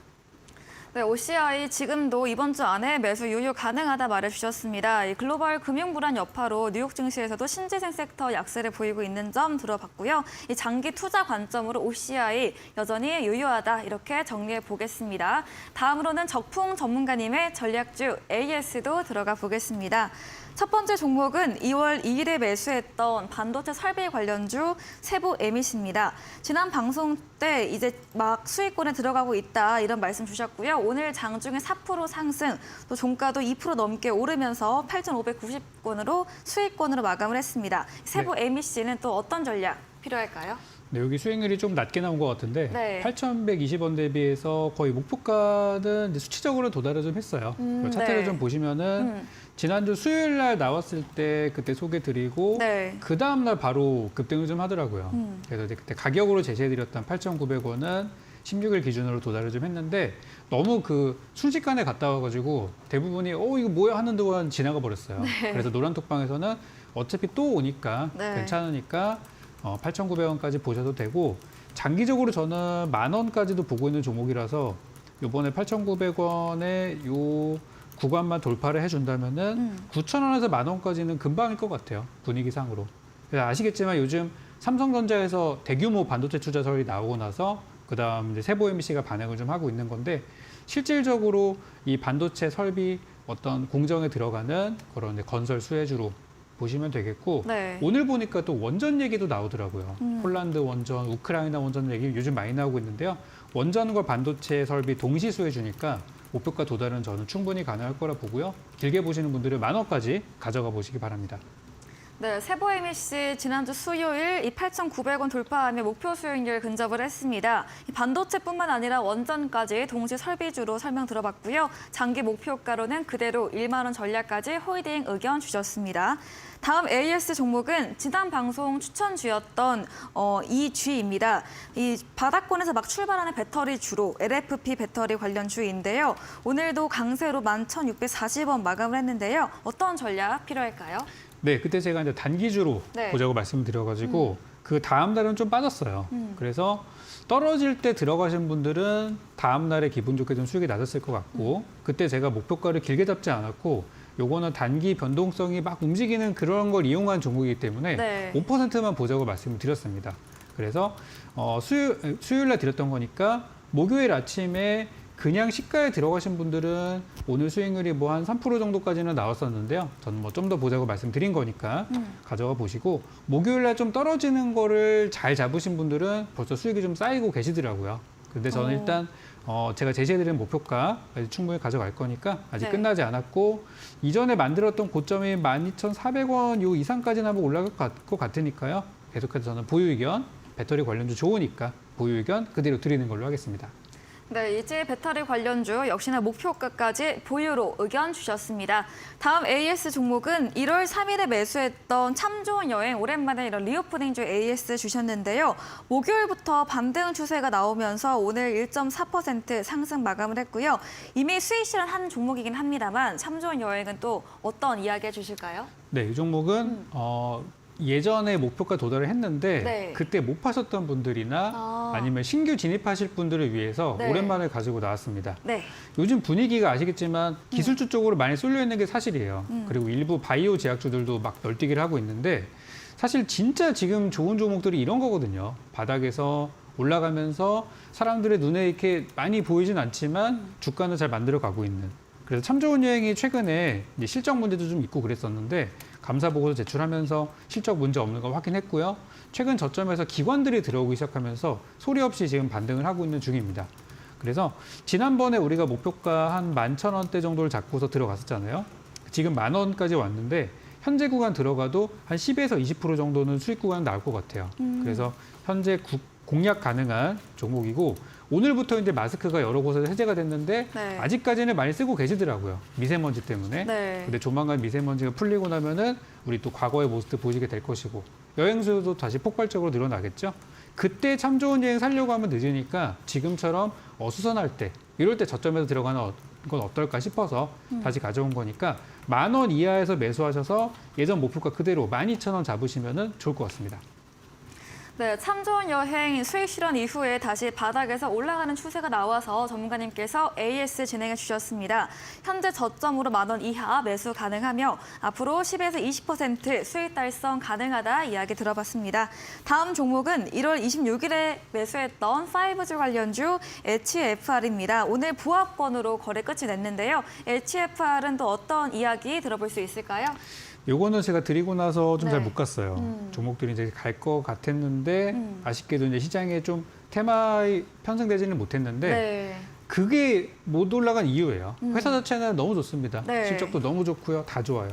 네, OCI 지금도 이번 주 안에 매수 유효 가능하다 말해주셨습니다. 이 글로벌 금융 불안 여파로 뉴욕 증시에서도 신재생 섹터 약세를 보이고 있는 점 들어봤고요. 이 장기 투자 관점으로 OCI 여전히 유효하다 이렇게 정리해 보겠습니다. 다음으로는 적풍 전문가님의 전략주 AS도 들어가 보겠습니다. 첫 번째 종목은 2월 2일에 매수했던 반도체 설비 관련주 세부 에밋입니다. 지난 방송 때 이제 막 수익권에 들어가고 있다 이런 말씀 주셨고요. 오늘 장중에 4% 상승, 또 종가도 2% 넘게 오르면서 8,590원으로 수익권으로 마감을 했습니다. 세부 에밋씨는 또 어떤 전략 필요할까요? 네, 여기 수익률이 좀 낮게 나온 것 같은데 네. 8,120원 대비해서 거의 목표가는 이제 수치적으로 도달을 좀 했어요. 그리고 차트를 네. 좀 보시면은 지난주 수요일 날 나왔을 때 그때 소개드리고 네. 그 다음 날 바로 급등을 좀 하더라고요. 그래서 이제 그때 가격으로 제시해드렸던 8,900원은 16일 기준으로 도달을 좀 했는데 너무 그 순식간에 갔다 와가지고 대부분이 이거 뭐야 하는 동안 지나가 버렸어요. 그래서 노란톡방에서는 어차피 또 오니까 네. 괜찮으니까 8,900원까지 보셔도 되고 장기적으로 저는 10,000원까지도 보고 있는 종목이라서 이번에 8,900원에 요 구간만 돌파를 해준다면은 9,000원에서 10,000원까지는 금방일 것 같아요. 분위기상으로. 그래서 아시겠지만 요즘 삼성전자에서 대규모 반도체 투자 설이 나오고 나서 그다음 이제 세보 MC가 반응을 좀 하고 있는 건데 실질적으로 이 반도체 설비 어떤 공정에 들어가는 그런 이제 건설 수혜주로 보시면 되겠고 네. 오늘 보니까 또 원전 얘기도 나오더라고요. 폴란드 원전, 우크라이나 원전 얘기 요즘 많이 나오고 있는데요. 원전과 반도체 설비 동시 수혜주니까 목표가 도달은 저는 충분히 가능할 거라 보고요. 길게 보시는 분들은 10,000원까지 가져가 보시기 바랍니다. 네, 세보이미씨 지난주 수요일 이 8,900원 돌파하며 목표 수익률 근접을 했습니다. 이 반도체뿐만 아니라 원전까지 동시 설비주로 설명 들어봤고요. 장기 목표가로는 그대로 1만 원 전략까지 홀딩 의견 주셨습니다. 다음 AS 종목은 지난 방송 추천주였던 이 주입니다. 이 바닥권에서 막 출발하는 배터리 주로 LFP 배터리 관련 주인데요. 오늘도 강세로 11,640원 마감을 했는데요. 어떤 전략 필요할까요? 네, 그때 제가 이제 단기주로 네. 보자고 말씀드려가지고 그 다음 날은 좀 빠졌어요. 그래서 떨어질 때 들어가신 분들은 다음 날에 기분 좋게 좀 수익이 낮았을 것 같고 그때 제가 목표가를 길게 잡지 않았고 요거는 단기 변동성이 막 움직이는 그런 걸 이용한 종목이기 때문에 네. 5%만 보자고 말씀을 드렸습니다. 그래서 수요일 날 드렸던 거니까 목요일 아침에 그냥 시가에 들어가신 분들은 오늘 수익률이 뭐 한 3% 정도까지는 나왔었는데요. 저는 뭐 좀 더 보자고 말씀드린 거니까 가져가 보시고 목요일 날 좀 떨어지는 거를 잘 잡으신 분들은 벌써 수익이 좀 쌓이고 계시더라고요. 근데 저는 일단 제가 제시해드린 목표가 충분히 가져갈 거니까 아직 네. 끝나지 않았고 이전에 만들었던 고점이 12,400원 요 이상까지는 한번 올라갈 것 같으니까요. 계속해서 저는 보유 의견, 배터리 관련주 좋으니까 보유 의견 그대로 드리는 걸로 하겠습니다. 네, 이제 배터리 관련주 역시나 목표가까지 보유로 의견 주셨습니다. 다음 AS 종목은 1월 3일에 매수했던 참 좋은 여행, 오랜만에 이런 리오프닝주 AS 주셨는데요. 목요일부터 반등 추세가 나오면서 오늘 1.4% 상승 마감을 했고요. 이미 수익 실현한 종목이긴 합니다만 참 좋은 여행은 또 어떤 이야기 해주실까요? 네, 이 종목은 예전에 목표가 도달을 했는데 네. 그때 못 파셨던 분들이나 아니면 신규 진입하실 분들을 위해서 네. 오랜만에 가지고 나왔습니다. 네. 요즘 분위기가 아시겠지만 기술주 쪽으로 많이 쏠려 있는 게 사실이에요. 그리고 일부 바이오 제약주들도 막 널뛰기를 하고 있는데 사실 진짜 지금 좋은 종목들이 이런 거거든요. 바닥에서 올라가면서 사람들의 눈에 이렇게 많이 보이진 않지만 주가는 잘 만들어 가고 있는. 그래서 참 좋은 여행이 최근에 이제 실적 문제도 좀 있고 그랬었는데 감사 보고서 제출하면서 실적 문제 없는 거 확인했고요. 최근 저점에서 기관들이 들어오기 시작하면서 소리 없이 지금 반등을 하고 있는 중입니다. 그래서 지난번에 우리가 목표가 한 11,000원대 정도를 잡고서 들어갔었잖아요. 지금 10,000원까지 왔는데 현재 구간 들어가도 한 10에서 20% 정도는 수익 구간 나올 것 같아요. 그래서 현재 공략 가능한 종목이고 오늘부터 이제 마스크가 여러 곳에서 해제가 됐는데 네. 아직까지는 많이 쓰고 계시더라고요. 미세먼지 때문에. 네. 근데 조만간 미세먼지가 풀리고 나면은 우리 또 과거의 모습도 보시게 될 것이고 여행 수요도 다시 폭발적으로 늘어나겠죠. 그때 참 좋은 여행 살려고 하면 늦으니까 지금처럼 어수선할 때 이럴 때 저점에서 들어가는 건 어떨까 싶어서 다시 가져온 거니까 10,000원 이하에서 매수하셔서 예전 목표가 그대로 12,000원 잡으시면은 좋을 것 같습니다. 네, 참 좋은 여행 수익 실현 이후에 다시 바닥에서 올라가는 추세가 나와서 전문가님께서 AS 진행해 주셨습니다. 현재 저점으로 10,000원 이하 매수 가능하며 앞으로 10에서 20% 수익 달성 가능하다 이야기 들어봤습니다. 다음 종목은 1월 26일에 매수했던 5G 관련주 HFR입니다. 오늘 부합권으로 거래 끝이 냈는데요. HFR은 또 어떤 이야기 들어볼 수 있을까요? 요거는 제가 드리고 나서 좀 잘 네. 못 갔어요. 종목들이 이제 갈 것 같았는데 아쉽게도 이제 시장에 좀 테마에 편승되지는 못했는데 네. 그게 못 올라간 이유예요. 회사 자체는 너무 좋습니다. 네. 실적도 너무 좋고요. 다 좋아요.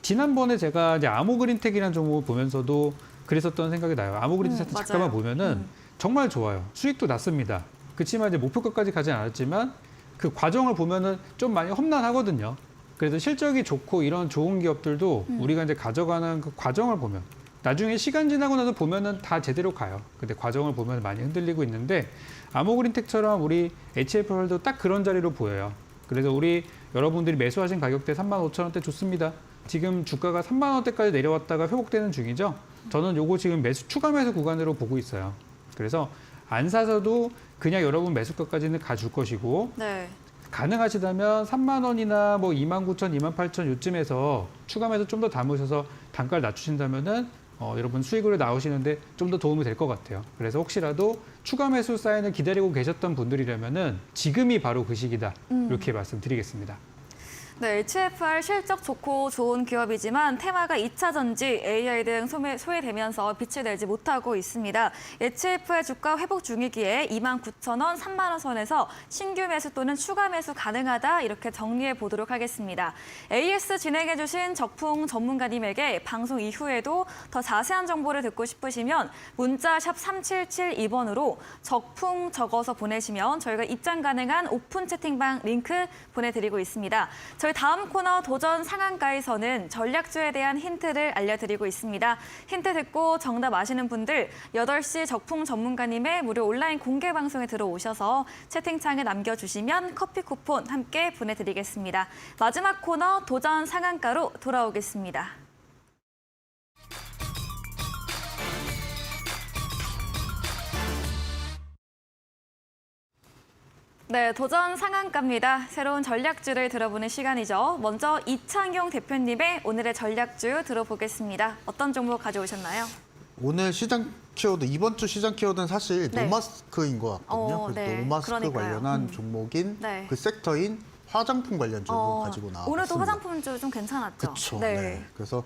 지난번에 제가 이제 아모그린텍이라는 종목을 보면서도 그랬었던 생각이 나요. 아모그린텍 맞아요. 잠깐만 보면은 정말 좋아요. 수익도 낮습니다. 그렇지만 이제 목표가까지 가지 않았지만 그 과정을 보면은 좀 많이 험난하거든요. 그래서 실적이 좋고 이런 좋은 기업들도 우리가 이제 가져가는 그 과정을 보면 나중에 시간 지나고 나서 보면은 다 제대로 가요. 근데 과정을 보면 많이 흔들리고 있는데 아모그린텍처럼 우리 HFR도 딱 그런 자리로 보여요. 그래서 우리 여러분들이 매수하신 가격대 35,000원대 좋습니다. 지금 주가가 30,000원대까지 내려왔다가 회복되는 중이죠. 저는 요거 지금 추가 매수 구간으로 보고 있어요. 그래서 안 사서도 그냥 여러분 매수가까지는 가줄 것이고 네. 가능하시다면 30,000원이나 뭐 29,000, 28,000 요쯤에서 추가 매수 좀 더 담으셔서 단가를 낮추신다면은 여러분 수익으로 나오시는데 좀 더 도움이 될 것 같아요. 그래서 혹시라도 추가 매수 사인을 기다리고 계셨던 분들이라면은 지금이 바로 그 시기다. 이렇게 말씀드리겠습니다. 네, HFR 실적 좋고 좋은 기업이지만 테마가 2차 전지, AI 등 소외되면서 빛을 내지 못하고 있습니다. HFR 주가 회복 중이기에 29,000원, 3만 원 선에서 신규 매수 또는 추가 매수 가능하다 이렇게 정리해 보도록 하겠습니다. AS 진행해 주신 적풍 전문가님에게 방송 이후에도 더 자세한 정보를 듣고 싶으시면 문자 샵 3772번으로 적풍 적어서 보내시면 저희가 입장 가능한 오픈 채팅방 링크 보내드리고 있습니다. 저희 다음 코너 도전 상한가에서는 전략주에 대한 힌트를 알려드리고 있습니다. 힌트 듣고 정답 아시는 분들 8시 적풍 전문가님의 무료 온라인 공개 방송에 들어오셔서 채팅창에 남겨주시면 커피 쿠폰 함께 보내드리겠습니다. 마지막 코너 도전 상한가로 돌아오겠습니다. 네, 도전 상한가입니다. 새로운 전략주를 들어보는 시간이죠. 먼저 이창용 대표님의 오늘의 전략주 들어보겠습니다. 어떤 종목 가져오셨나요? 오늘 시장 키워드, 이번 주 시장 키워드는 사실 네. 노마스크인 것 같거든요. 그래서 네. 노마스크 그러니까요. 관련한 종목인 네. 그 섹터인 화장품 관련주로 가지고 나왔습니다. 오늘도 화장품주 좀 괜찮았죠? 그렇죠. 네. 그래서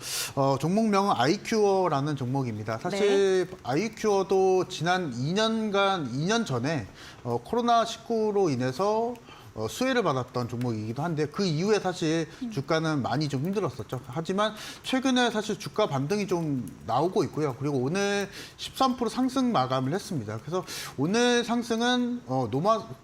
종목명은 아이큐어라는 종목입니다. 사실 아이큐어도 지난 2년 전에 코로나19로 인해서 수혜를 받았던 종목이기도 한데 그 이후에 사실 주가는 많이 좀 힘들었었죠. 하지만 최근에 사실 주가 반등이 좀 나오고 있고요. 그리고 오늘 13% 상승 마감을 했습니다. 그래서 오늘 상승은 노마스크,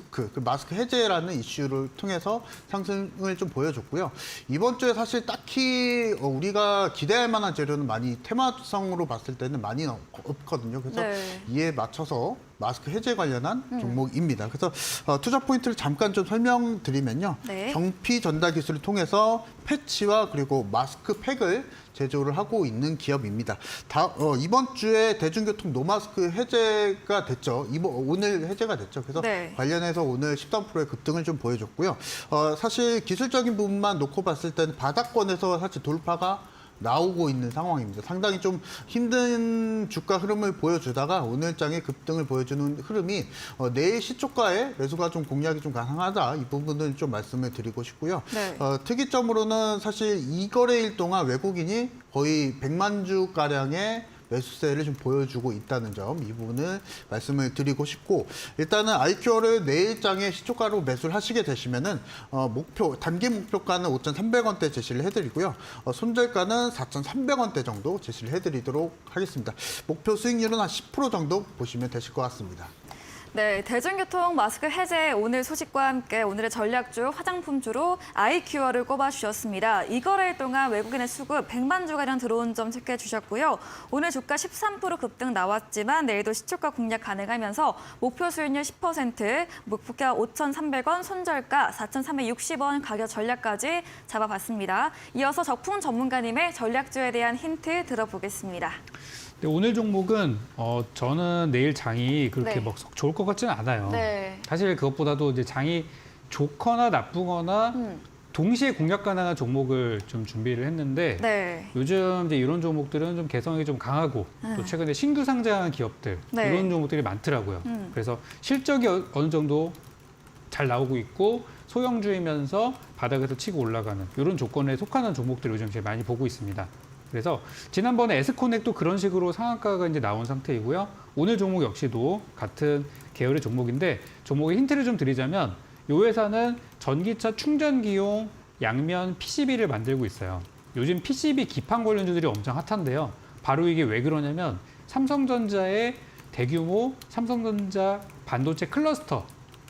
그 마스크 해제라는 이슈를 통해서 상승을 좀 보여줬고요. 이번 주에 사실 딱히 우리가 기대할 만한 재료는 많이 테마성으로 봤을 때는 많이 없거든요. 그래서 이에 맞춰서 마스크 해제 관련한 종목입니다. 그래서 투자 포인트를 잠깐 좀 설명드리면요. 경피 전달 기술을 통해서 패치와 그리고 마스크 팩을 제조를 하고 있는 기업입니다. 이번 주에 대중교통 노마스크 해제가 됐죠. 오늘 해제가 됐죠. 그래서 관련해서 오늘 13%의 급등을 좀 보여줬고요. 사실 기술적인 부분만 놓고 봤을 때는 바닥권에서 사실 돌파가 나오고 있는 상황입니다. 상당히 좀 힘든 주가 흐름을 보여주다가 오늘장의 급등을 보여주는 흐름이 내일 시초가에 매수가 좀 공략이 좀 가능하다. 이 부분을 좀 말씀을 드리고 싶고요. 특이점으로는 사실 이 거래일 동안 외국인이 거의 100만 주가량의 매수세를 좀 보여주고 있다는 점, 이 부분을 말씀을 드리고 싶고, 일단은 아이큐어를 내일장에 시초가로 매수를 하시게 되시면은 단기 목표가는 5,300원대 제시를 해드리고요. 손절가는 4,300원대 정도 제시를 해드리도록 하겠습니다. 목표 수익률은 한 10% 정도 보시면 되실 것 같습니다. 네, 대중교통 마스크 해제 오늘 소식과 함께 오늘의 전략주 화장품주로 아이큐어를 꼽아주셨습니다. 이 거래일 동안 외국인의 수급 100만 주가량 들어온 점 체크해 주셨고요. 오늘 주가 13% 급등 나왔지만 내일도 시초가 공략 가능하면서 목표 수익률 10%, 목표가 5,300원, 손절가 4,360원 가격 전략까지 잡아봤습니다. 이어서 적풍 전문가님의 전략주에 대한 힌트 들어보겠습니다. 오늘 종목은 저는 내일 장이 그렇게 막 좋을 것 같지는 않아요. 사실 그것보다도 이제 장이 좋거나 나쁘거나 동시에 공략 가능한 종목을 좀 준비를 했는데 요즘 이제 이런 종목들은 좀 개성이 좀 강하고 또 최근에 신규 상장한 기업들 이런 종목들이 많더라고요. 그래서 실적이 어느 정도 잘 나오고 있고 소형주이면서 바닥에서 치고 올라가는 이런 조건에 속하는 종목들을 요즘 제일 많이 보고 있습니다. 그래서 지난번에 에스코넥도 그런 식으로 상한가가 이제 나온 상태이고요. 오늘 종목 역시도 같은 계열의 종목인데 종목의 힌트를 좀 드리자면 이 회사는 전기차 충전기용 양면 PCB를 만들고 있어요. 요즘 PCB 기판 관련주들이 엄청 핫한데요. 바로 이게 왜 그러냐면 삼성전자의 대규모 삼성전자 반도체 클러스터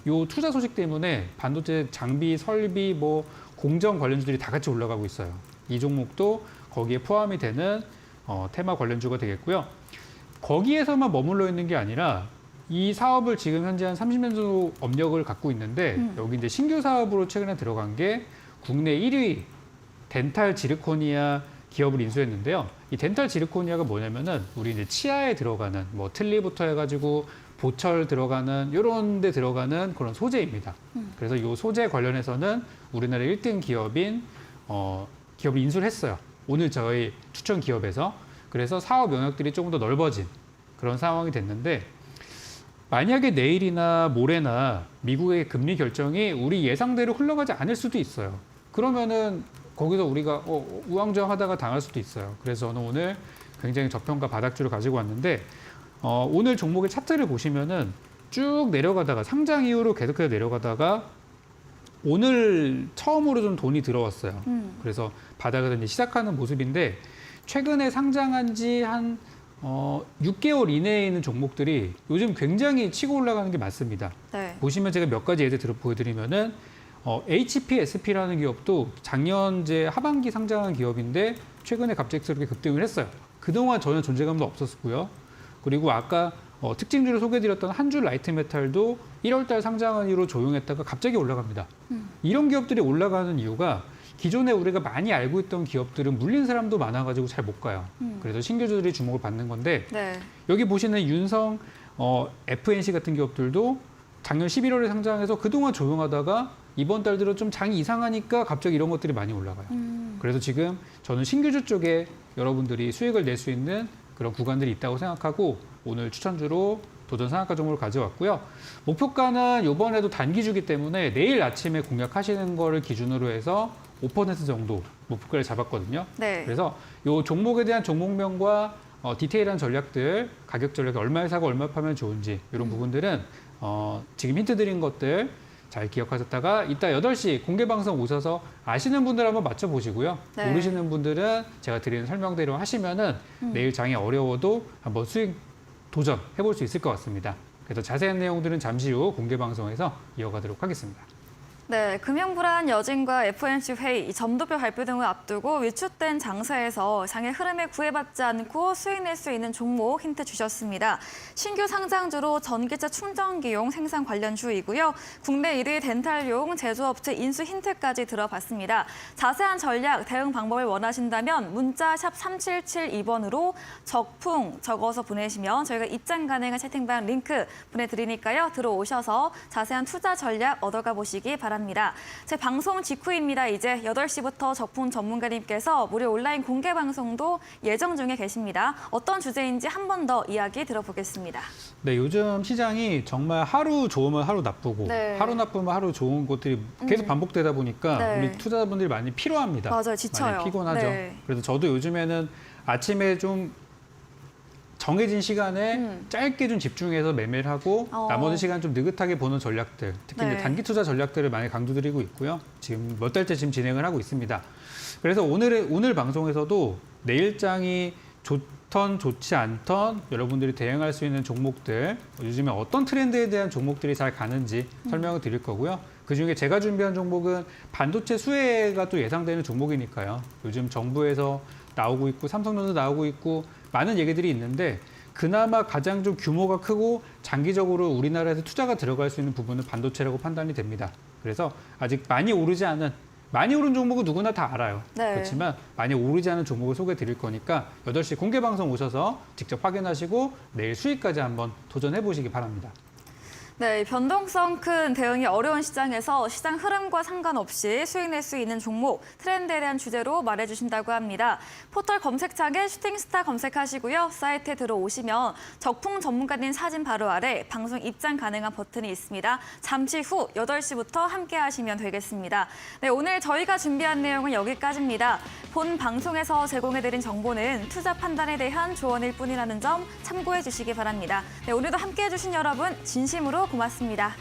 요 투자 소식 때문에 반도체 장비, 설비, 공정 관련주들이 다 같이 올라가고 있어요. 이 종목도 거기에 포함이 되는 테마 관련주가 되겠고요. 거기에서만 머물러 있는 게 아니라 이 사업을 지금 현재 한 30년 정도 업력을 갖고 있는데 여기 이제 신규 사업으로 최근에 들어간 게 국내 1위 덴탈 지르코니아 기업을 인수했는데요. 이 덴탈 지르코니아가 뭐냐면은 우리 이제 치아에 들어가는 틀니부터 해가지고 보철 들어가는 이런 데 들어가는 그런 소재입니다. 그래서 이 소재 관련해서는 우리나라 1등 기업인 기업을 인수를 했어요. 오늘 저희 추천 기업에서. 그래서 사업 영역들이 조금 더 넓어진 그런 상황이 됐는데 만약에 내일이나 모레나 미국의 금리 결정이 우리 예상대로 흘러가지 않을 수도 있어요. 그러면은 거기서 우리가 우왕좌왕하다가 당할 수도 있어요. 그래서 저는 오늘 굉장히 저평가 바닥주를 가지고 왔는데 오늘 종목의 차트를 보시면은 쭉 내려가다가 상장 이후로 계속해서 내려가다가 오늘 처음으로 좀 돈이 들어왔어요. 그래서 바닥에서 이제 시작하는 모습인데 최근에 상장한 지 한 6개월 이내에 있는 종목들이 요즘 굉장히 치고 올라가는 게 맞습니다. 네. 보시면 제가 몇 가지 예를 들어 보여드리면은 HPSP라는 기업도 작년 제 하반기 상장한 기업인데 최근에 갑작스럽게 급등을 했어요. 그동안 전혀 존재감도 없었고요. 그리고 아까 특징주를 소개해드렸던 한주 라이트메탈도 1월달 상장한 이후로 조용했다가 갑자기 올라갑니다. 이런 기업들이 올라가는 이유가 기존에 우리가 많이 알고 있던 기업들은 물린 사람도 많아가지고 잘 못 가요. 그래서 신규주들이 주목을 받는 건데 네. 여기 보시는 윤성 FNC 같은 기업들도 작년 11월에 상장해서 그동안 조용하다가 이번 달 들어 좀 장이 이상하니까 갑자기 이런 것들이 많이 올라가요. 그래서 지금 저는 신규주 쪽에 여러분들이 수익을 낼 수 있는 그런 구간들이 있다고 생각하고 오늘 추천주로 도전 상한가 종목을 가져왔고요. 목표가는 이번에도 단기주기 때문에 내일 아침에 공략하시는 거를 기준으로 해서 5% 정도 목표가를 잡았거든요. 네. 그래서 이 종목에 대한 종목명과 디테일한 전략들, 가격 전략이 얼마에 사고 얼마 파면 좋은지 이런 부분들은 지금 힌트 드린 것들 잘 기억하셨다가 이따 8시 공개 방송 오셔서 아시는 분들 한번 맞춰보시고요. 네. 모르시는 분들은 제가 드리는 설명대로 하시면은 내일 장이 어려워도 한번 수익 도전해볼 수 있을 것 같습니다. 그래서 자세한 내용들은 잠시 후 공개 방송에서 이어가도록 하겠습니다. 네, 금융불안 여진과 FOMC 회의, 이 점도표 발표 등을 앞두고 위축된 장세에서 장의 흐름에 구애받지 않고 수익 낼 수 있는 종목 힌트 주셨습니다. 신규 상장주로 전기차 충전기용 생산 관련주이고요. 국내 1위 덴탈용 제조업체 인수 힌트까지 들어봤습니다. 자세한 전략, 대응 방법을 원하신다면 문자 샵 3772번으로 적풍 적어서 보내시면 저희가 입장 가능한 채팅방 링크 보내드리니까요. 들어오셔서 자세한 투자 전략 얻어가 보시기 바랍니다. 제 방송 직후입니다. 이제 8시부터 적풍 전문가님께서 무료 온라인 공개 방송도 예정 중에 계십니다. 어떤 주제인지 한 번 더 이야기 들어보겠습니다. 네, 요즘 시장이 정말 하루 좋으면 하루 나쁘고 네. 하루 나쁘면 하루 좋은 것들이 계속 반복되다 보니까 네. 우리 투자자분들이 많이 필요합니다. 맞아요, 지쳐요. 많이 피곤하죠. 네. 그래서 저도 요즘에는 아침에 좀 정해진 시간에 짧게 좀 집중해서 매매를 하고 나머지 시간 좀 느긋하게 보는 전략들, 특히 네. 이제 단기 투자 전략들을 많이 강조드리고 있고요. 지금 몇 달째 지금 진행을 하고 있습니다. 그래서 오늘 방송에서도 내일장이 좋던 좋지 않던 여러분들이 대응할 수 있는 종목들, 요즘에 어떤 트렌드에 대한 종목들이 잘 가는지 설명을 드릴 거고요. 그중에 제가 준비한 종목은 반도체 수혜가 또 예상되는 종목이니까요. 요즘 정부에서 나오고 있고 삼성전자 나오고 있고 많은 얘기들이 있는데 그나마 가장 좀 규모가 크고 장기적으로 우리나라에서 투자가 들어갈 수 있는 부분은 반도체라고 판단이 됩니다. 그래서 아직 많이 오르지 않은, 많이 오른 종목은 누구나 다 알아요. 네. 그렇지만 많이 오르지 않은 종목을 소개해 드릴 거니까 8시 공개 방송 오셔서 직접 확인하시고 내일 수익까지 한번 도전해 보시기 바랍니다. 네, 변동성 큰 대응이 어려운 시장에서 시장 흐름과 상관없이 수익 낼 수 있는 종목, 트렌드에 대한 주제로 말해주신다고 합니다. 포털 검색창에 슈팅스타 검색하시고요. 사이트에 들어오시면 적풍 전문가님 사진 바로 아래 방송 입장 가능한 버튼이 있습니다. 잠시 후 8시부터 함께 하시면 되겠습니다. 네, 오늘 저희가 준비한 내용은 여기까지입니다. 본 방송에서 제공해드린 정보는 투자 판단에 대한 조언일 뿐이라는 점 참고해 주시기 바랍니다. 네, 오늘도 함께해 주신 여러분 진심으로 고맙습니다.